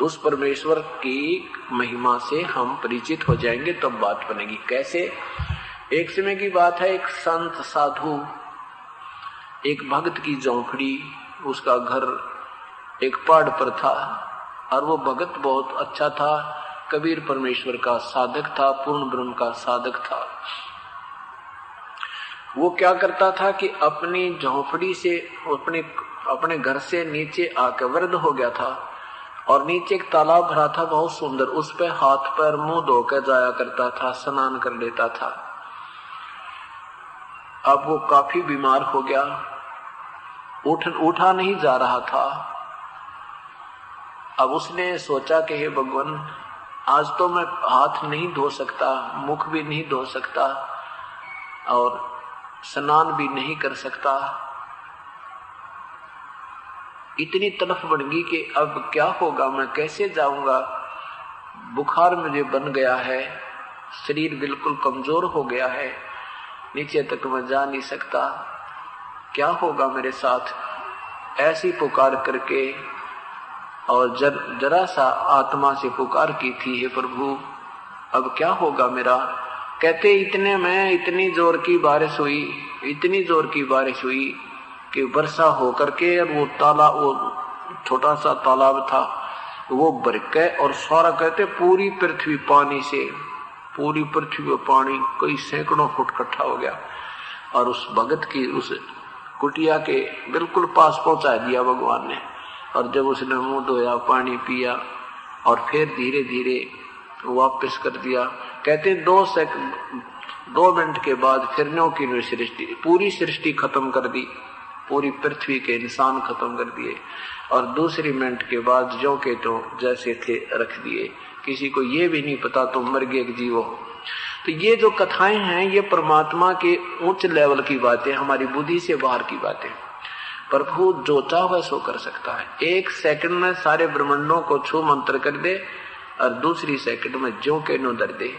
[SPEAKER 2] उस परमेश्वर की महिमा से हम परिचित हो जाएंगे, तब बात बनेगी। कैसे? एक समय की बात है, एक संत साधु, एक भक्त की झोंपड़ी, उसका घर एक पहाड़ पर था और वो भक्त बहुत अच्छा था, कबीर परमेश्वर का साधक था, पूर्ण ब्रह्म का साधक था। वो क्या करता था कि अपनी झोंपड़ी से, अपने घर से नीचे आकर वृद्ध हो गया था और नीचे एक तालाब भरा था बहुत सुंदर, उस पे हाथ पैर मुंह धोकर जाया करता था, स्नान कर लेता था। अब वो काफी बीमार हो गया, उठा नहीं जा रहा था। अब उसने सोचा कि हे भगवान, आज तो मैं हाथ नहीं धो सकता, मुख भी नहीं धो सकता और स्नान भी नहीं कर सकता। इतनी तड़फ बढ़ गई कि अब क्या होगा, मैं कैसे जाऊंगा? बुखार मुझे बन गया है, शरीर बिल्कुल कमजोर हो गया है, नीचे तक मैं जा नहीं सकता, क्या होगा मेरे साथ? ऐसी पुकार करके और जरा सा आत्मा से पुकार की थी, हे प्रभु अब क्या होगा मेरा? कहते इतने में इतनी जोर की बारिश हुई कि वर्षा होकर के वो तालाब, वो छोटा सा तालाब था, वो भर के और सारा कहते पूरी पृथ्वी पानी से, पूरी पृथ्वी में पानी कई सैकड़ों फुट इकट्ठा हो गया और उस भगत की उस कुटिया के बिल्कुल पास पहुंचा दिया भगवान ने। और जब उसने मुंह धोया, पानी पिया और फिर धीरे धीरे वापस कर दिया, कहते 2 मिनट के बाद फिर न्यों की सृष्टि, पूरी सृष्टि खत्म कर दी, पूरी पृथ्वी के इंसान खत्म कर दिए और दूसरी मिनट के बाद जो के तो जैसे थे रख दिए, किसी को ये भी नहीं पता तुम मर गए एक जीवो। तो ये जो कथाएं हैं ये परमात्मा के उच्च लेवल की बातें, हमारी बुद्धि से बाहर की बातें। प्रभु जो चाहे सो कर सकता है, एक सेकंड में सारे ब्रह्मांडों को छू मंत्र कर दे और दूसरी सेकंड में ज्यों के नो दर दे,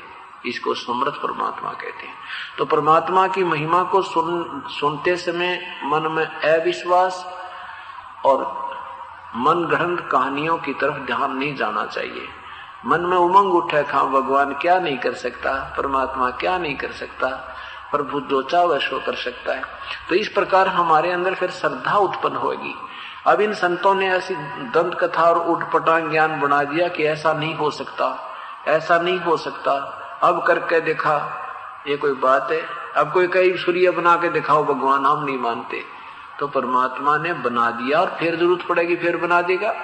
[SPEAKER 2] इसको समर्थ परमात्मा कहते हैं। तो परमात्मा की महिमा को सुनते समय मन में अविश्वास और मन गढ़ंत कहानियों की तरफ ध्यान नहीं जाना चाहिए। मन में उमंग उठे, हाँ भगवान क्या नहीं कर सकता, परमात्मा क्या नहीं कर सकता, प्रभु जो चाहे सो कर सकता है। तो इस प्रकार हमारे अंदर फिर श्रद्धा उत्पन्न होगी। अब इन संतों ने ऐसी दंत कथा और उठपटांग ज्ञान बना दिया कि ऐसा नहीं हो सकता, ऐसा नहीं हो सकता, अब करके देखा, ये कोई बात है? अब कोई कई सूर्य बना के दिखाओ भगवान, हम नहीं मानते। तो परमात्मा ने बना दिया और फिर जरूरत पड़ेगी फिर बना देगा।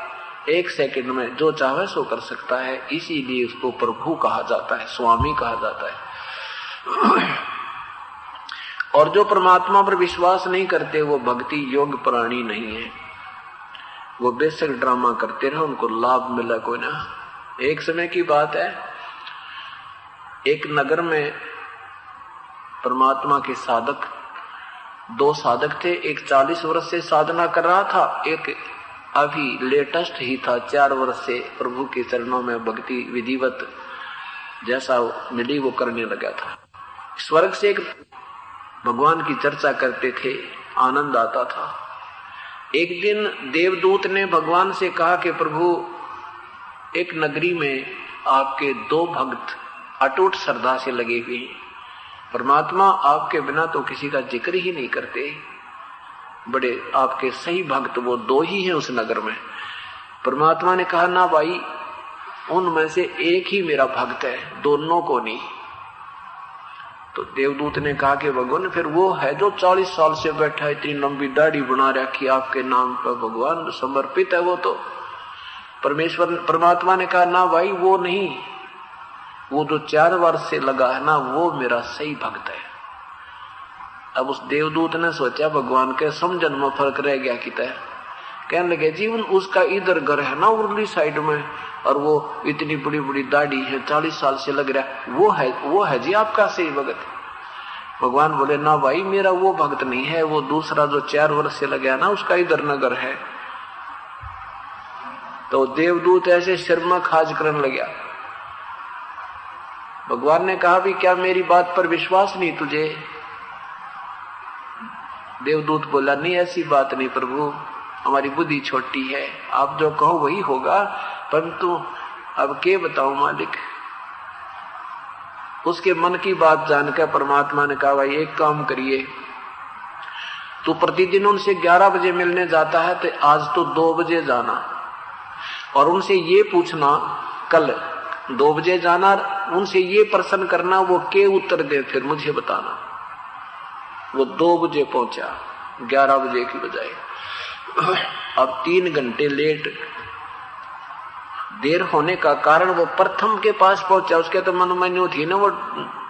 [SPEAKER 2] एक सेकंड में जो चाहे सो कर सकता है, इसीलिए उसको प्रभु कहा जाता है, स्वामी कहा जाता है। और जो परमात्मा पर विश्वास नहीं करते वो भक्ति योग्य प्राणी नहीं है। वो बेशक ड्रामा करते रहे, उनको लाभ मिला कोई ना। एक समय की बात है, एक नगर में परमात्मा के साधक, 2 साधक थे। एक 40 वर्ष से साधना कर रहा था, एक अभी लेटेस्ट ही था, 4 वर्ष से प्रभु के चरणों में भक्ति विधिवत जैसा मिली वो करने लगा था। स्वर्ग से एक भगवान की चर्चा करते थे, आनंद आता था। एक दिन देवदूत ने भगवान से कहा कि प्रभु एक नगरी में आपके 2 भक्त अटूट श्रद्धा से लगे हुए हैं, परमात्मा आपके बिना तो किसी का जिक्र ही नहीं करते, बड़े आपके सही भक्त वो 2 ही हैं उस नगर में। परमात्मा ने कहा ना भाई, उनमें से एक ही मेरा भक्त है, दोनों को नहीं। तो देवदूत ने कहा कि भगवान फिर वो है जो 40 साल से बैठा है, इतनी लंबी दाढ़ी बना रखी आपके नाम पर, भगवान समर्पित है वो तो। परमात्मा ने कहा ना भाई वो नहीं, वो जो 4 वर्ष से लगा है ना, वो मेरा सही भक्त है। अब उस देवदूत ने सोचा भगवान के समझन में फर्क रह गया कि तय। कहने लगे जीवन उसका इधर घर है ना उर्ली साइड में, और वो इतनी बड़ी बड़ी दाढ़ी है, 40 साल से लग रहा है, वो है जी आपका सही भक्त। भगवान बोले ना भाई मेरा वो भक्त नहीं है, वो दूसरा जो 4 वर्ष से लगा ना उसका इधर नगर है। तो देवदूत ऐसे शर्मा खाज करने लगा। भगवान ने कहा भी क्या मेरी बात पर विश्वास नहीं तुझे? देवदूत बोला नहीं ऐसी बात नहीं प्रभु, हमारी बुद्धि छोटी है, आप जो कहो वही होगा, परंतु अब के बताओ मालिक। उसके मन की बात जानकर परमात्मा ने कहा, भाई एक काम करिए, तू प्रतिदिन उनसे 11 बजे मिलने जाता है, तो आज तो 2 बजे जाना और उनसे ये पूछना, कल 2 बजे जाना, उनसे ये प्रश्न करना, वो के उत्तर दे फिर मुझे बताना। वो 2 बजे पहुंचा 11 बजे की बजाय। अब 3 घंटे लेट देर होने का कारण वो प्रथम के पास पहुंचा। उसके तो मन में थी ना, वो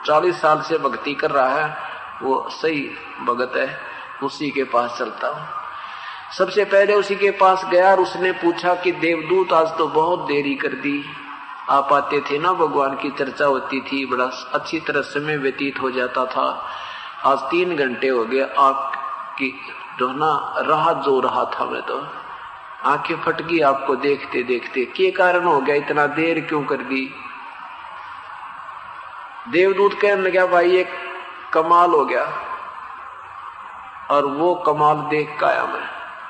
[SPEAKER 2] 40 साल से भक्ति कर रहा है, वो सही भगत है, उसी के पास चलता हूं। सबसे पहले उसी के पास गया और उसने पूछा कि देवदूत आज तो बहुत देरी कर दी, आप आते थे ना, भगवान की चर्चा होती थी, बड़ा अच्छी तरह समय व्यतीत हो जाता था, आज 3 घंटे हो गए आपकी जो ना राह जो रहा था, मैं तो आंखें फट गई आपको देखते देखते, क्या कारण हो गया, इतना देर क्यों कर दी। देवदूत कहने लगा, भाई एक कमाल हो गया, और वो कमाल देख के आया मैं।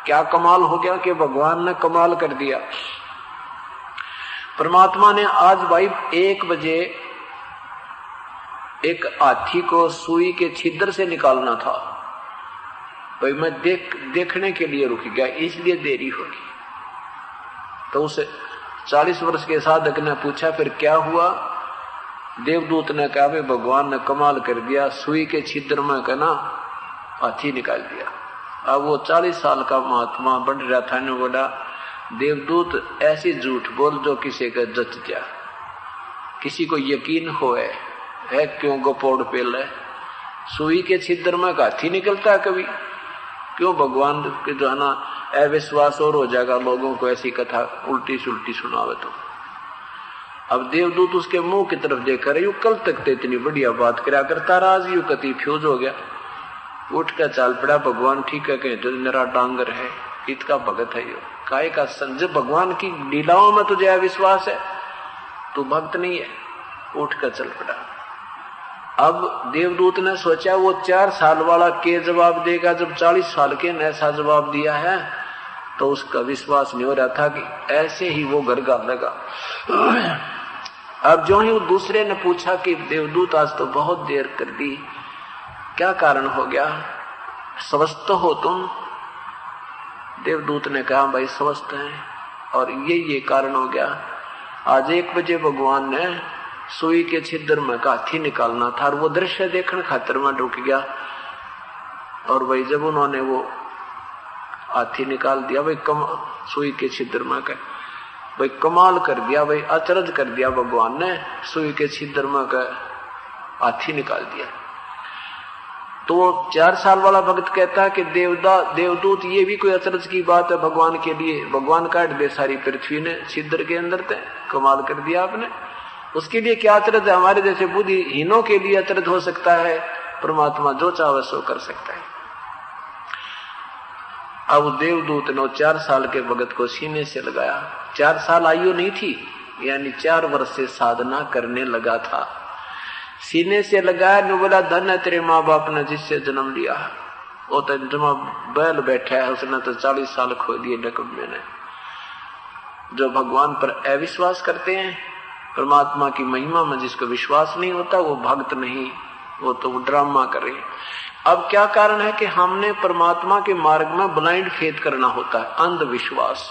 [SPEAKER 2] क्या कमाल हो गया कि भगवान ने कमाल कर दिया। परमात्मा ने आज भाई 1 बजे एक हाथी को सुई के छिद्र से निकालना था, भाई मैं देखने के लिए रुक गया, इसलिए देरी होगी। तो उस 40 वर्ष के साधक ने पूछा, फिर क्या हुआ। देवदूत ने कहा, भाई भगवान ने कमाल कर दिया, सुई के छिद्र में कहना हाथी निकाल दिया। अब वो 40 साल का महात्मा बन रहा था ने बोला, देवदूत ऐसी झूठ बोल जो किसी का जच जा, किसी को यकीन होए है, क्यों गोपोड़ पेल है, सुई के छिद्र में हाथी निकलता है कभी, क्यों भगवान के जो है ना अविश्वास और हो जाएगा लोगों को ऐसी कथा उल्टी सुल्टी सुनावे तो। अब देवदूत उसके मुंह की तरफ देखकर, यू कल तक तो इतनी बढ़िया बात करा करता रहा, आज यू कति फ्यूज हो गया, उठ कर चाल पड़ा। भगवान ठीक है, कहे तो मेरा डांगर है, किसका भगत है यो, काय का संजय, भगवान की लीलाओं में तुझे अविश्वास है, तू भक्त नहीं है, उठ कर चल पड़ा। अब देवदूत ने सोचा वो 4 साल वाला के जवाब देगा, जब 40 साल के ने ऐसा जवाब दिया है, तो उसका विश्वास नहीं हो रहा था कि ऐसे ही वो गरगा लगा। अब जो ही वो दूसरे ने पूछा कि देवदूत आज तो बहुत देर कर दी, क्या कारण हो गया, स्वस्थ हो तुम। देवदूत ने कहा, भाई स्वस्थ हैं, और ये कारण हो गया, आज 1 बजे भगवान ने सुई के छिद्र में हाथी निकालना था, और वो दृश्य देखने खातिर में रुक गया। और भाई जब उन्होंने वो हाथी निकाल दिया, भाई सुई के छिद्र में का भाई कमाल कर दिया, भाई अचरज कर दिया भगवान ने, सुई के छिद्र में का हाथी निकाल दिया। तो 4 साल वाला भक्त कहता है कि देवदूत ये भी कोई अचरज की बात है भगवान के लिए, भगवान काट दे सारी पृथ्वी ने छिद्र के अंदर थे, कमाल कर दिया आपने, उसके लिए क्या अचरज है, हमारे जैसे बुद्धिहीनों के लिए अचरज हो सकता है, परमात्मा जो चाहे सो कर सकता है। अब देवदूत ने 4 साल के भगत को सीने से लगाया, 4 साल आयु नहीं थी, यानी 4 वर्ष से साधना करने लगा था, सीने से लगाया ने बोला, धन है तेरे माँ बाप ने जिससे जन्म लिया, वो तो जमा बैल बैठा है, उसने तो 40 साल खो दिए डकम्बे ने। जो भगवान पर अविश्वास करते हैं, परमात्मा की महिमा में जिसको विश्वास नहीं होता, वो भक्त नहीं, वो तो ड्रामा करे। अब क्या कारण है कि हमने परमात्मा के मार्ग में ब्लाइंड फेथ करना होता है, अंधविश्वास,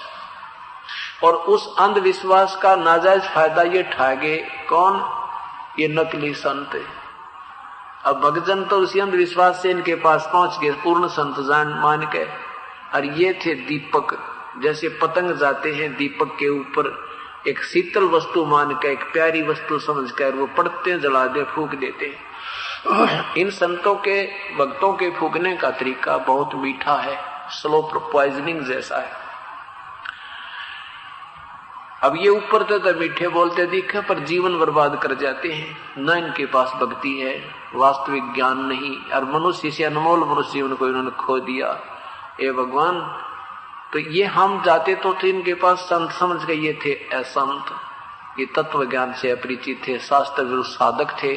[SPEAKER 2] और उस अंधविश्वास का नाजायज फायदा ये उठाएंगे कौन, ये नकली संत। अब भक्तजन तो उसी अंधविश्वास से इनके पास पहुंच गए, पूर्ण संत जान मान के, और ये थे दीपक, जैसे पतंग जाते हैं दीपक के ऊपर, एक शीतल वस्तु मान के, एक प्यारी वस्तु समझ कर वो पड़ते जला दे, फूक देते। इन संतों के भक्तों के फूकने का तरीका बहुत मीठा है, स्लो पॉइजनिंग जैसा है। अब ये ऊपर तो मीठे बोलते दिखे, पर जीवन बर्बाद कर जाते हैं, न इनके पास भक्ति है, वास्तविक ज्ञान नहीं, और मनुष्य से अनमोल मनुष्य जीवन को इन्होंने खो दिया। ए भगवान, तो ये हम जाते तो थे इनके पास, संत समझ गए ये थे असंत, ये तत्व ज्ञान से अपरिचित थे, शास्त्र विरुद्ध साधक थे।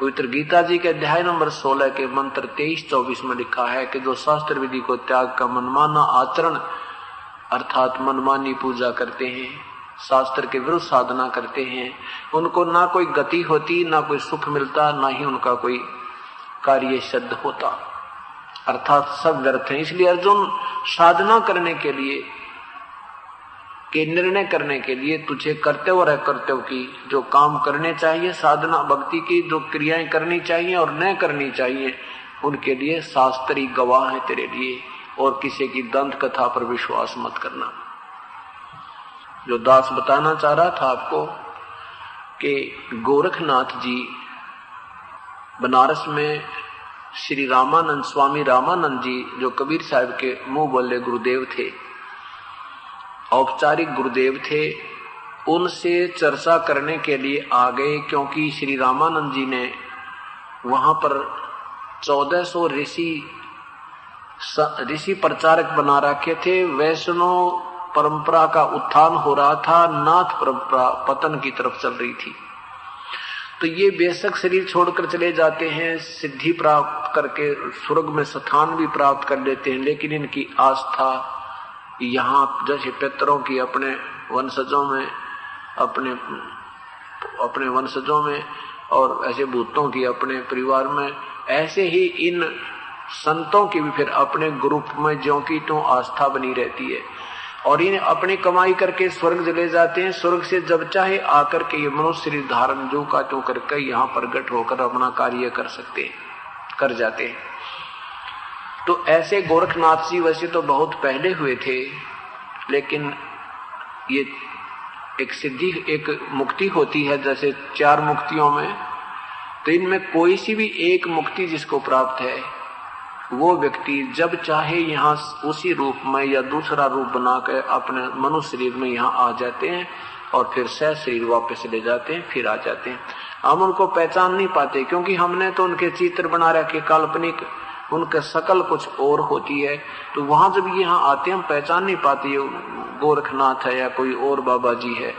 [SPEAKER 2] पवित्र गीता जी के अध्याय नंबर 16 के मंत्र 23-24 में लिखा है कि जो शास्त्र विधि को त्याग का मनमाना आचरण अर्थात मनमानी पूजा करते हैं, शास्त्र के विरुद्ध साधना करते हैं, उनको ना कोई गति होती, ना कोई सुख मिलता, ना ही उनका कोई कार्य सिद्ध होता, अर्थात सब व्यर्थ है। इसलिए अर्जुन, साधना करने के लिए, के निर्णय करने के लिए तुझे कर्तव्य और अकर्तव्य की जो काम करने चाहिए, साधना भक्ति की जो क्रियाएं करनी चाहिए और न करनी चाहिए, उनके लिए शास्त्री गवाह है तेरे लिए। और किसी की दंत कथा पर विश्वास मत करना। जो दास बताना चाह रहा था आपको कि गोरखनाथ जी बनारस में श्री रामानंद, स्वामी रामानंद जी जो कबीर साहब के मुंह बोले गुरुदेव थे, औपचारिक गुरुदेव थे, उनसे चर्चा करने के लिए आ गए, क्योंकि श्री रामानंद जी ने वहां पर 1400 ऋषि प्रचारक बना रखे थे। वैष्णव परंपरा का उत्थान हो रहा था, नाथ परंपरा पतन की तरफ चल रही थी। तो ये बेशक शरीर छोड़कर चले जाते हैं, सिद्धि प्राप्त करके स्वर्ग में स्थान भी प्राप्त कर लेते हैं, लेकिन इनकी आस्था यहाँ जैसे पितरों की अपने वंशजों में, अपने वंशजों में, और ऐसे भूतों की अपने परिवार में, ऐसे ही इन संतों की भी फिर अपने ग्रुप में ज्यों की त्यों आस्था बनी रहती है। और इन्हें अपनी कमाई करके स्वर्ग चले जाते हैं। स्वर्ग से जब चाहे आकर के ये मनुष्य शरीर धारण जो का त्यों करके यहाँ प्रकट होकर अपना कार्य कर सकते हैं, कर जाते हैं। तो ऐसे गोरखनाथ जी वैसे तो बहुत पहले हुए थे, लेकिन ये एक सिद्धि, एक मुक्ति होती है जैसे 4 मुक्तियों में, तो इनमें कोई सी भी एक मुक्ति जिसको प्राप्त है, वो व्यक्ति जब चाहे यहाँ उसी रूप में या दूसरा रूप बनाकर अपने मनुष्य शरीर में यहाँ आ जाते हैं और फिर सह शरीर वापस ले जाते हैं, फिर आ जाते हैं। हम उनको पहचान नहीं पाते, क्योंकि हमने तो उनके चित्र बना रखे काल्पनिक, उनके शकल कुछ और होती है। तो वहां जब यहाँ आते हैं हम पहचान नहीं पाते ये गोरखनाथ है या कोई और बाबा जी है,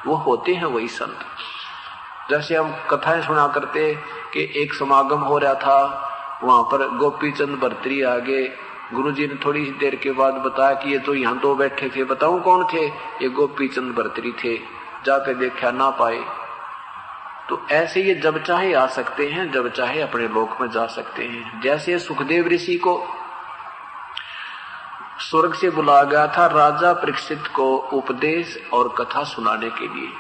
[SPEAKER 2] वो होते हैं वही संत। जैसे हम कथाएं सुना करते कि एक समागम हो रहा था, वहां पर गोपी चंद भर्तरी आगे, गुरुजी ने थोड़ी देर के बाद बताया कि ये तो यहाँ 2 बैठे थे। बताऊं कौन थे? ये गोपी चंद भर्तरी थे। जाकर देखा ना पाए। तो ऐसे ये जब चाहे आ सकते हैं, जब चाहे अपने लोक में जा सकते हैं। जैसे सुखदेव ऋषि को स्वर्ग से बुलाया गया था राजा परीक्षित को उपदेश और कथा सुनाने के लिए,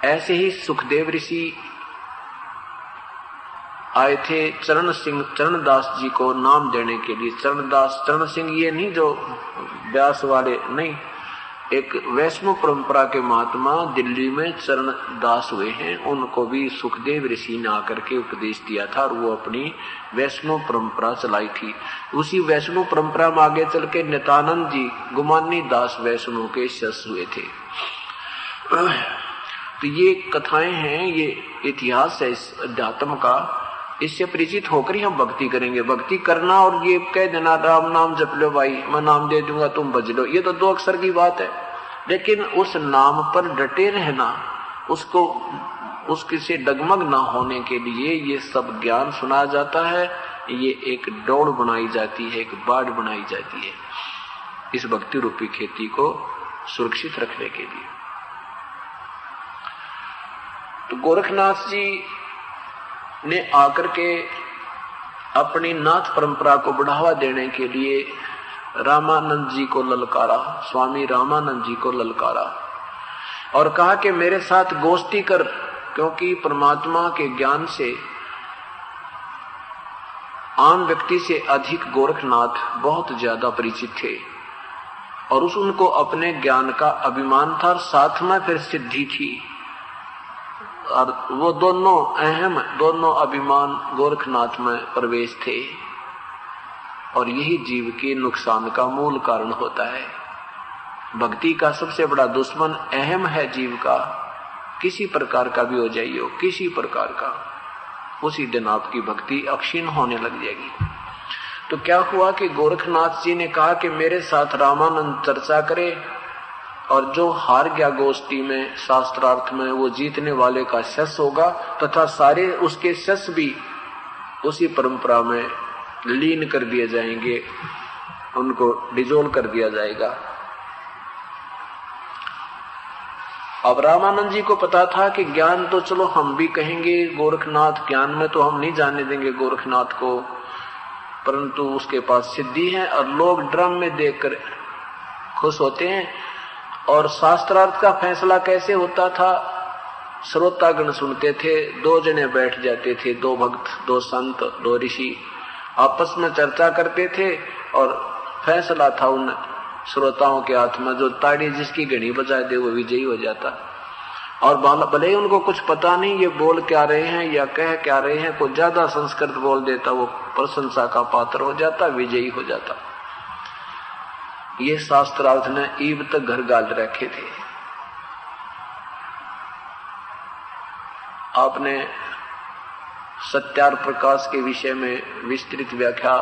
[SPEAKER 2] ऐसे ही सुखदेव ऋषि आए थे चरणदास जी को नाम देने के लिए। चरण सिंह ये नहीं जो व्यास वाले नहीं, एक वैष्णव परंपरा के महात्मा दिल्ली में चरणदास हुए हैं, उनको भी सुखदेव ऋषि ने आकर के उपदेश दिया था और वो अपनी वैष्णव परंपरा चलाई थी। उसी वैष्णव परंपरा में आगे चल के नित्यानंद जी गुमानी दास वैष्णव के शिष्य हुए थे। तो ये कथाएं हैं, ये इतिहास है इस अध्यात्म का। इससे परिचित होकर ही हम भक्ति करेंगे। भक्ति करना और ये कह देना राम नाम जप लो भाई, मैं नाम दे दूंगा तुम भज लो, ये तो 2 अक्षर की बात है। लेकिन उस नाम पर डटे रहना, उसके से डगमग ना होने के लिए ये सब ज्ञान सुनाया जाता है। ये एक दौड़ बनाई जाती है, एक बाढ़ बनाई जाती है इस भक्ति रूपी खेती को सुरक्षित रखने के लिए। तो गोरखनाथ जी ने आकर के अपनी नाथ परंपरा को बढ़ावा देने के लिए रामानंद जी को ललकारा, स्वामी रामानंद जी को ललकारा और कहा कि मेरे साथ गोष्ठी कर, क्योंकि परमात्मा के ज्ञान से आम व्यक्ति से अधिक गोरखनाथ बहुत ज्यादा परिचित थे और उनको अपने ज्ञान का अभिमान था, साथ में फिर सिद्धि थी। और वो दोनों अभिमान गोरखनाथ में प्रवेश थे और यही जीव के नुकसान का मूल कारण होता है। भक्ति का सबसे बड़ा दुश्मन अहम है जीव का, किसी प्रकार का भी हो जाइए, किसी प्रकार का, उसी दिन आपकी भक्ति अक्षीण होने लग जाएगी। तो क्या हुआ कि गोरखनाथ जी ने कहा कि मेरे साथ रामानंद चर्चा करे और जो हार गया गोष्ठी में शास्त्रार्थ में वो जीतने वाले का शिष्य होगा तथा सारे उसके शिष्य भी उसी परंपरा में लीन कर दिए जाएंगे। उनको डिजोल्व कर दिया जाएगा। अब रामानंद जी को पता था कि ज्ञान तो चलो हम भी कहेंगे गोरखनाथ, ज्ञान में तो हम नहीं जाने देंगे गोरखनाथ को, परंतु उसके पास सिद्धि है और लोग ड्रम में देखकर खुश होते हैं। और शास्त्रार्थ का फैसला कैसे होता था? श्रोतागण सुनते थे, दो जने बैठ जाते थे, दो भक्त, दो संत, दो ऋषि आपस में चर्चा करते थे और फैसला था उन श्रोताओं के हाथ में। जो ताड़ी जिसकी घड़ी बजाए दे वो विजयी हो जाता। और भले ही उनको कुछ पता नहीं ये बोल क्या रहे हैं या कह क्या रहे हैं, कोई ज्यादा संस्कृत बोल देता, वो प्रशंसा का पात्र हो जाता, विजयी हो जाता। ये शास्त्रार्थ ने ईब तक घर गाल रखे थे। आपने सत्यार प्रकाश के विषय में विस्तृत व्याख्या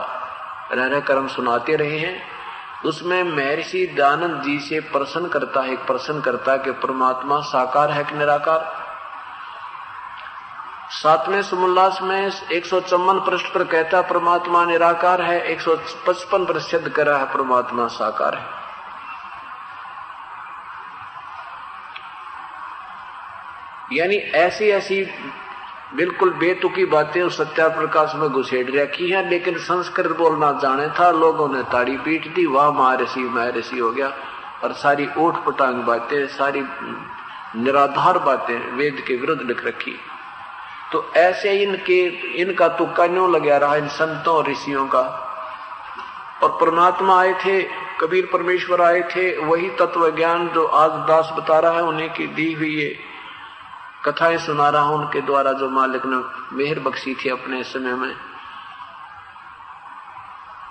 [SPEAKER 2] रह कर्म सुनाते रहे हैं। उसमें महर्षि दयानंद जी से प्रश्न करता है, एक प्रश्न करता है कि परमात्मा साकार है कि निराकार। 7वें सुमोल्लास में 154 पृष्ठ पर कहता है परमात्मा निराकार है, 155 पर सिद्ध करा है परमात्मा साकार है। यानी ऐसी ऐसी बिल्कुल बेतुकी बातें उस सत्यार प्रकाश में घुसेड़ रखी है, लेकिन संस्कृत बोलना जाने था, लोगों ने ताड़ी पीट दी, वाह महर्षि हो गया। और सारी ओठ पटांग बातें, सारी निराधार बातें वेद के विरुद्ध लिख रखी। तो ऐसे इनका तुक्का न्यों लगा रहा इन संतों और ऋषियों का। और परमात्मा आए थे, कबीर परमेश्वर आए थे, वही तत्व ज्ञान जो आज दास बता रहा है, उन्हीं की दी हुई ये कथाएं सुना रहा हूं, उनके द्वारा जो मालिक ने मेहर बख्शी थी अपने समय में।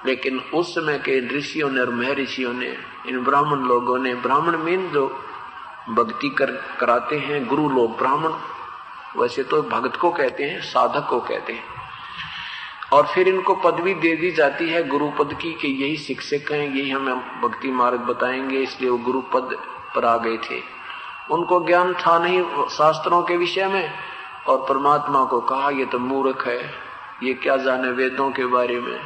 [SPEAKER 2] लेकिन उस समय के ऋषियों ने और महर्षियों ने, इन ब्राह्मण लोगों ने, ब्राह्मण मीन जो भक्ति कराते हैं गुरु लोग, ब्राह्मण वैसे तो भक्त को कहते हैं, साधक को कहते हैं। और फिर इनको पदवी दे दी जाती है गुरु पद की कि यही शिक्षक हैं, यही हमें भक्ति मार्ग बताएंगे, इसलिए वो गुरु पद पर आ गए थे। उनको ज्ञान था नहीं शास्त्रों के विषय में, और परमात्मा को कहा ये तो मूर्ख है, ये क्या जाने वेदों के बारे में,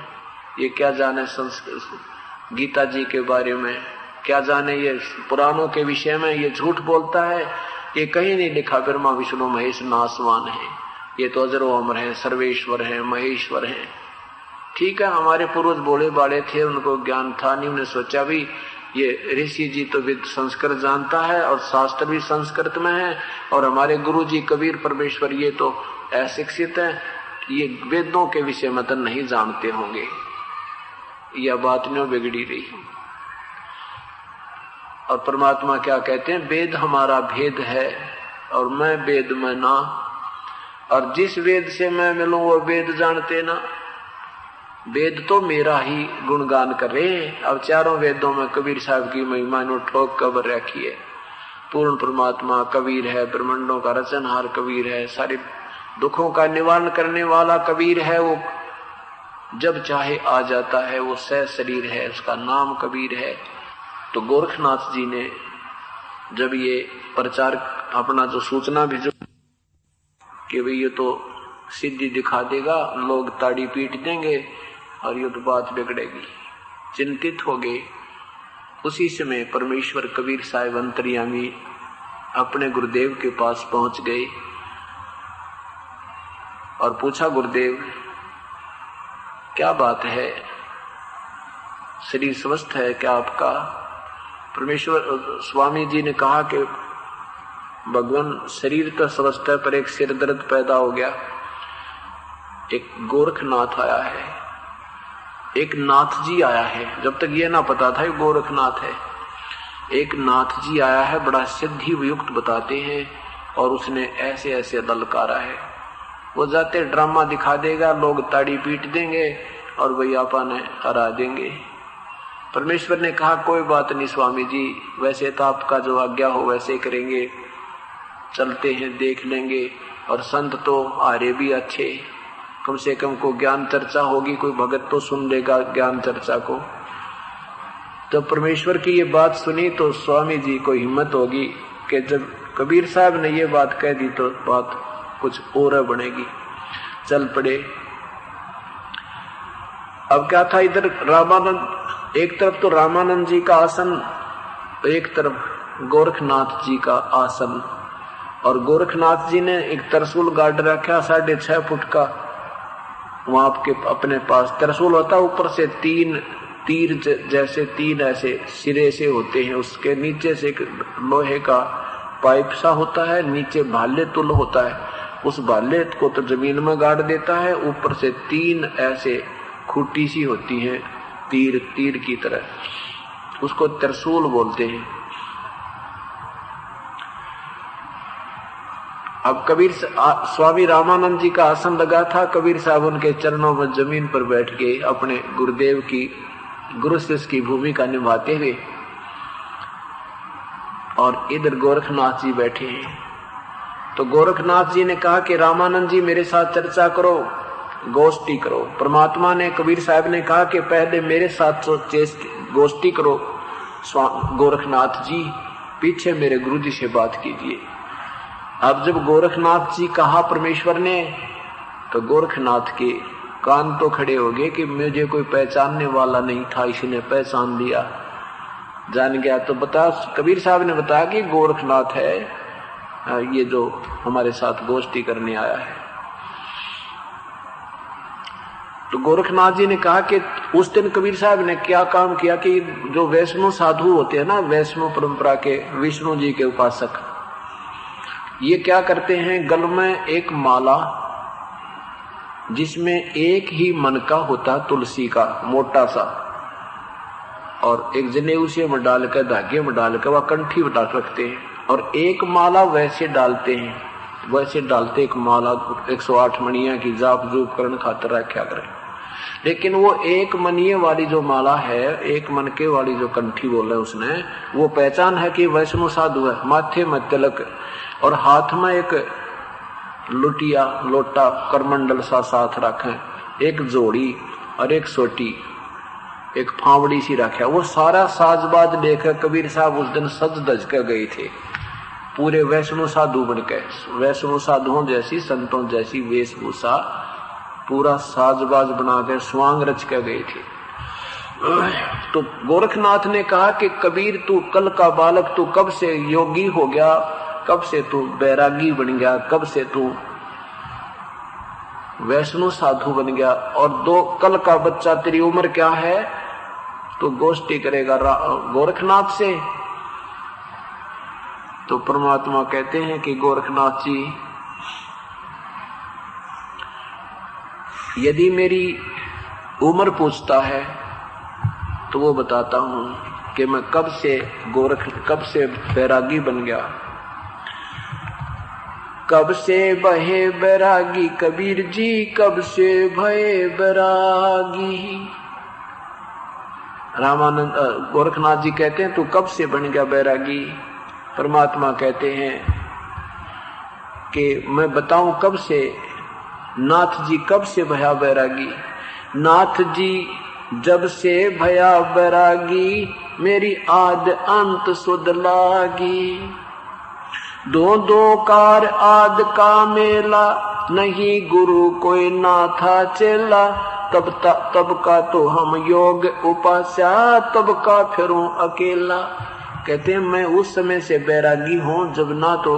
[SPEAKER 2] ये क्या जाने संस्कृत गीता जी के बारे में, क्या जाने ये पुराणों के विषय में, ये झूठ बोलता है, ये कहीं नहीं लिखा ब्रह्मा विष्णु महेश नासवान है, ये तो अजरो अमर है, सर्वेश्वर है, महेश्वर है। ठीक है, हमारे पूर्वज बोले बाले थे, उनको ज्ञान था नहीं, उन्हें सोचा भी ये ऋषि जी तो वेद संस्कृत जानता है और शास्त्र भी संस्कृत में है, और हमारे गुरु जी कबीर परमेश्वर ये तो अशिक्षित है, ये वेदों के विषय में तो नहीं जानते होंगे। यह बात न्यों बिगड़ी रही। और परमात्मा क्या कहते हैं, वेद हमारा भेद है और मैं वेद में ना, और जिस वेद से मैं मिलूं वो वेद जानते ना। वेद तो मेरा ही गुणगान कर रहे हैं। अब चारों वेदों में कबीर साहब की महिमा नो ठोक कबर रखी है। पूर्ण परमात्मा कबीर है, ब्रह्मांडों का रचनहार कबीर है, सारे दुखों का निवारण करने वाला कबीर है। वो जब चाहे आ जाता है, वो सह शरीर है, उसका नाम कबीर है। तो गोरखनाथ जी ने जब ये प्रचार अपना जो सूचना भेजो कि भाई ये तो सिद्धि दिखा देगा, लोग ताड़ी पीट देंगे और ये तो बात बिगड़ेगी, चिंतित हो गए। उसी समय परमेश्वर कबीर साहिब अंतर्यामी अपने गुरुदेव के पास पहुंच गए और पूछा, गुरुदेव क्या बात है, शरीर स्वस्थ है क्या आपका? परमेश्वर स्वामी जी ने कहा कि भगवान शरीर तो स्वस्थ है, पर एक सिर दर्द पैदा हो गया। एक गोरखनाथ आया है, एक नाथ जी आया है, जब तक ये ना पता था ये गोरखनाथ है। एक नाथ जी आया है, बड़ा सिद्धि युक्त बताते हैं, और उसने ऐसे ऐसे ललकारा है। वो जाते ड्रामा दिखा देगा, लोग ताड़ी पीट देंगे और वही आपा ने हरा देंगे। परमेश्वर ने कहा, कोई बात नहीं स्वामी जी, वैसे तो आपका जो आज्ञा हो वैसे करेंगे, चलते हैं देख लेंगे। और संत तो आरे भी अच्छे, कम से कम को ज्ञान चर्चा होगी, कोई भगत तो सुन लेगा ज्ञान चर्चा को। तो परमेश्वर की ये बात सुनी तो स्वामी जी को हिम्मत होगी कि जब कबीर साहब ने ये बात कह दी तो बात कुछ और बनेगी। चल पड़े। अब क्या था, इधर रामानंद एक तरफ तो रामानंद जी का आसन, एक तरफ गोरखनाथ जी का आसन। और गोरखनाथ जी ने एक त्रिशूल गाड़ रखा 6.5 फुट का, वहां आपके अपने पास त्रिशूल होता है, ऊपर से 3 तीर जैसे 3 ऐसे सिरे से होते हैं, उसके नीचे से एक लोहे का पाइप सा होता है, नीचे भाले तुल होता है, उस भाले को तो जमीन में गाड़ देता है, ऊपर से 3 ऐसे खूंटी सी होती है तीर की तरह, उसको त्रिशूल बोलते हैं। अब कबीर स्वामी रामानंद जी का आसन लगा था, कबीर साहब उनके चरणों में जमीन पर बैठ के अपने गुरुदेव की गुरु शिष्य की भूमिका निभाते हुए, और इधर गोरखनाथ जी बैठे हैं। तो गोरखनाथ जी ने कहा कि रामानंद जी मेरे साथ चर्चा करो, गोष्ठी करो। परमात्मा ने, कबीर साहब ने कहा कि पहले मेरे साथ गोष्ठी करो गोरखनाथ जी, पीछे मेरे गुरु जी से बात कीजिए। अब जब गोरखनाथ जी कहा परमेश्वर ने, तो गोरखनाथ के कान तो खड़े हो गए कि मुझे कोई पहचानने वाला नहीं था, इसने पहचान लिया, जान गया। तो बता, कबीर साहब ने बताया कि गोरखनाथ है ये जो हमारे साथ गोष्ठी करने आया है। तो गोरखनाथ जी ने कहा कि उस दिन कबीर साहब ने क्या काम किया कि जो वैष्णव साधु होते हैं ना, वैष्णव परंपरा के विष्णु जी के उपासक, ये क्या करते हैं, गल में एक माला जिसमें एक ही मन का होता तुलसी का मोटा सा, और एक जनेऊ से में डालकर धागे में डालकर वह कंठी बटा रखते हैं, और एक माला वैसे डालते हैं, वैसे डालते एक माला 108 मणिया की जाप जूप करण खातर रखा करें। लेकिन वो एक मनिये वाली जो माला है, एक मनके वाली जो कंठी बोला उसने, वो पहचान है कि वैष्णव साधु है। माथे में तिलक और हाथ में एक लुटिया लोटा करमंडल सा साथ रखे, एक जोड़ी और एक सोटी, एक फावड़ी सी रखा। वो सारा साजबाज लेकर कबीर साहब उस दिन सज धज कर गए थे, पूरे वैष्णव साधु बनकर, वैष्णव साधुओं जैसी संतों जैसी वेशभूषा, पूरा साजबाज बनाकर स्वांग रच कर गए थे। तो गोरखनाथ ने कहा कि कबीर तू कल का बालक, तू कब से योगी हो गया, कब से तू बैरागी बन गया, कब से तू वैष्णव साधु बन गया, और 2 कल का बच्चा, तेरी उम्र क्या है, तो गोष्ठी करेगा गोरखनाथ से। तो परमात्मा कहते हैं कि गोरखनाथ जी, यदि मेरी उम्र पूछता है तो वो बताता हूं कि मैं कब से बैरागी बन गया। कब से बहे बैरागी कबीर जी, कब से भये बैरागी। रामानंद गोरखनाथ जी कहते हैं तू कब से बन गया बैरागी। परमात्मा कहते हैं कि मैं बताऊं कब से। नाथ जी कब से भया बैरागी। नाथ जी जब से भया बैरागी, मेरी आद अंत सुध लागी। 2 कार आद का मेला, नहीं गुरु कोई ना था चेला। तब का तो हम योग उपास्या, तब का फिरूं अकेला। कहते हैं मैं उस समय से बैरागी हूं जब ना तो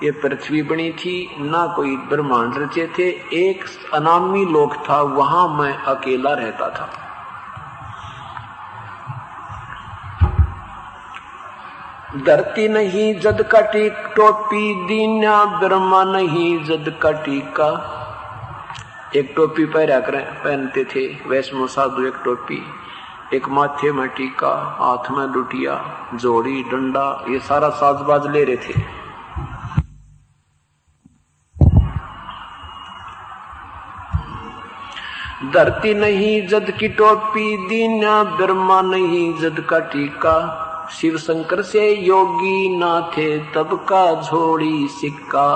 [SPEAKER 2] ये पृथ्वी बनी थी, ना कोई ब्रह्मांड रचे थे, एक अनामी लोक था, वहां मैं अकेला रहता था। धरती नहीं जद का टोपी, दीना ब्रह्मा नहीं जद का टीका। एक टोपी पहनते थे वैष्णव साधु, एक टोपी, एक माथे में टीका, हाथ में लुटिया, जोड़ी, डंडा, ये सारा साजबाज ले रहे थे। धरती नहीं जद की टोपी, दीना ब्रह्मा नहीं जद का टीका। शिव शंकर से योगी ना थे, तब का झोड़ी सिक्का।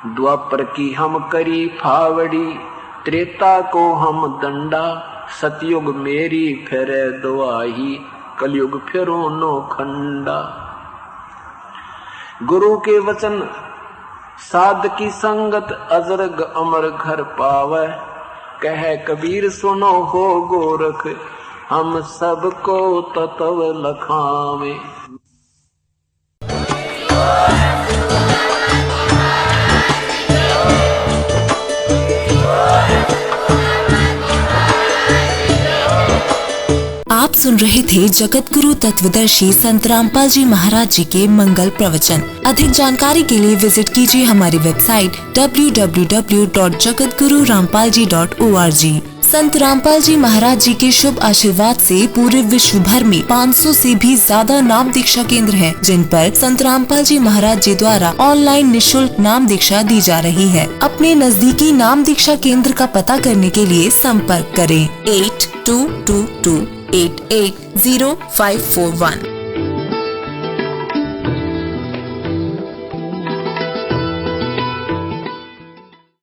[SPEAKER 2] द्वापर की हम करी फावड़ी, त्रेता को हम दंडा। सतयुग मेरी फेरे दुआही, कलयुग फेरो नो खंडा। गुरु के वचन साध की संगत, अजरग अमर घर पावे। कह कबीर सुनो हो गोरख, हम सबको तत्व लखावे।
[SPEAKER 3] आप सुन रहे थे जगत गुरु तत्वदर्शी संत रामपाल जी महाराज जी के मंगल प्रवचन। अधिक जानकारी के लिए विजिट कीजिए हमारी वेबसाइट www.jagatgururampalji.org। संत रामपाल जी महाराज जी के शुभ आशीर्वाद से पूरे विश्व भर में 500 से भी ज्यादा नाम दीक्षा केंद्र हैं, जिन पर संत रामपाल जी महाराज जी द्वारा ऑनलाइन निशुल्क नाम दीक्षा दी जा रही है। अपने नजदीकी नाम दीक्षा केंद्र का पता करने के लिए संपर्क करें 8222880541।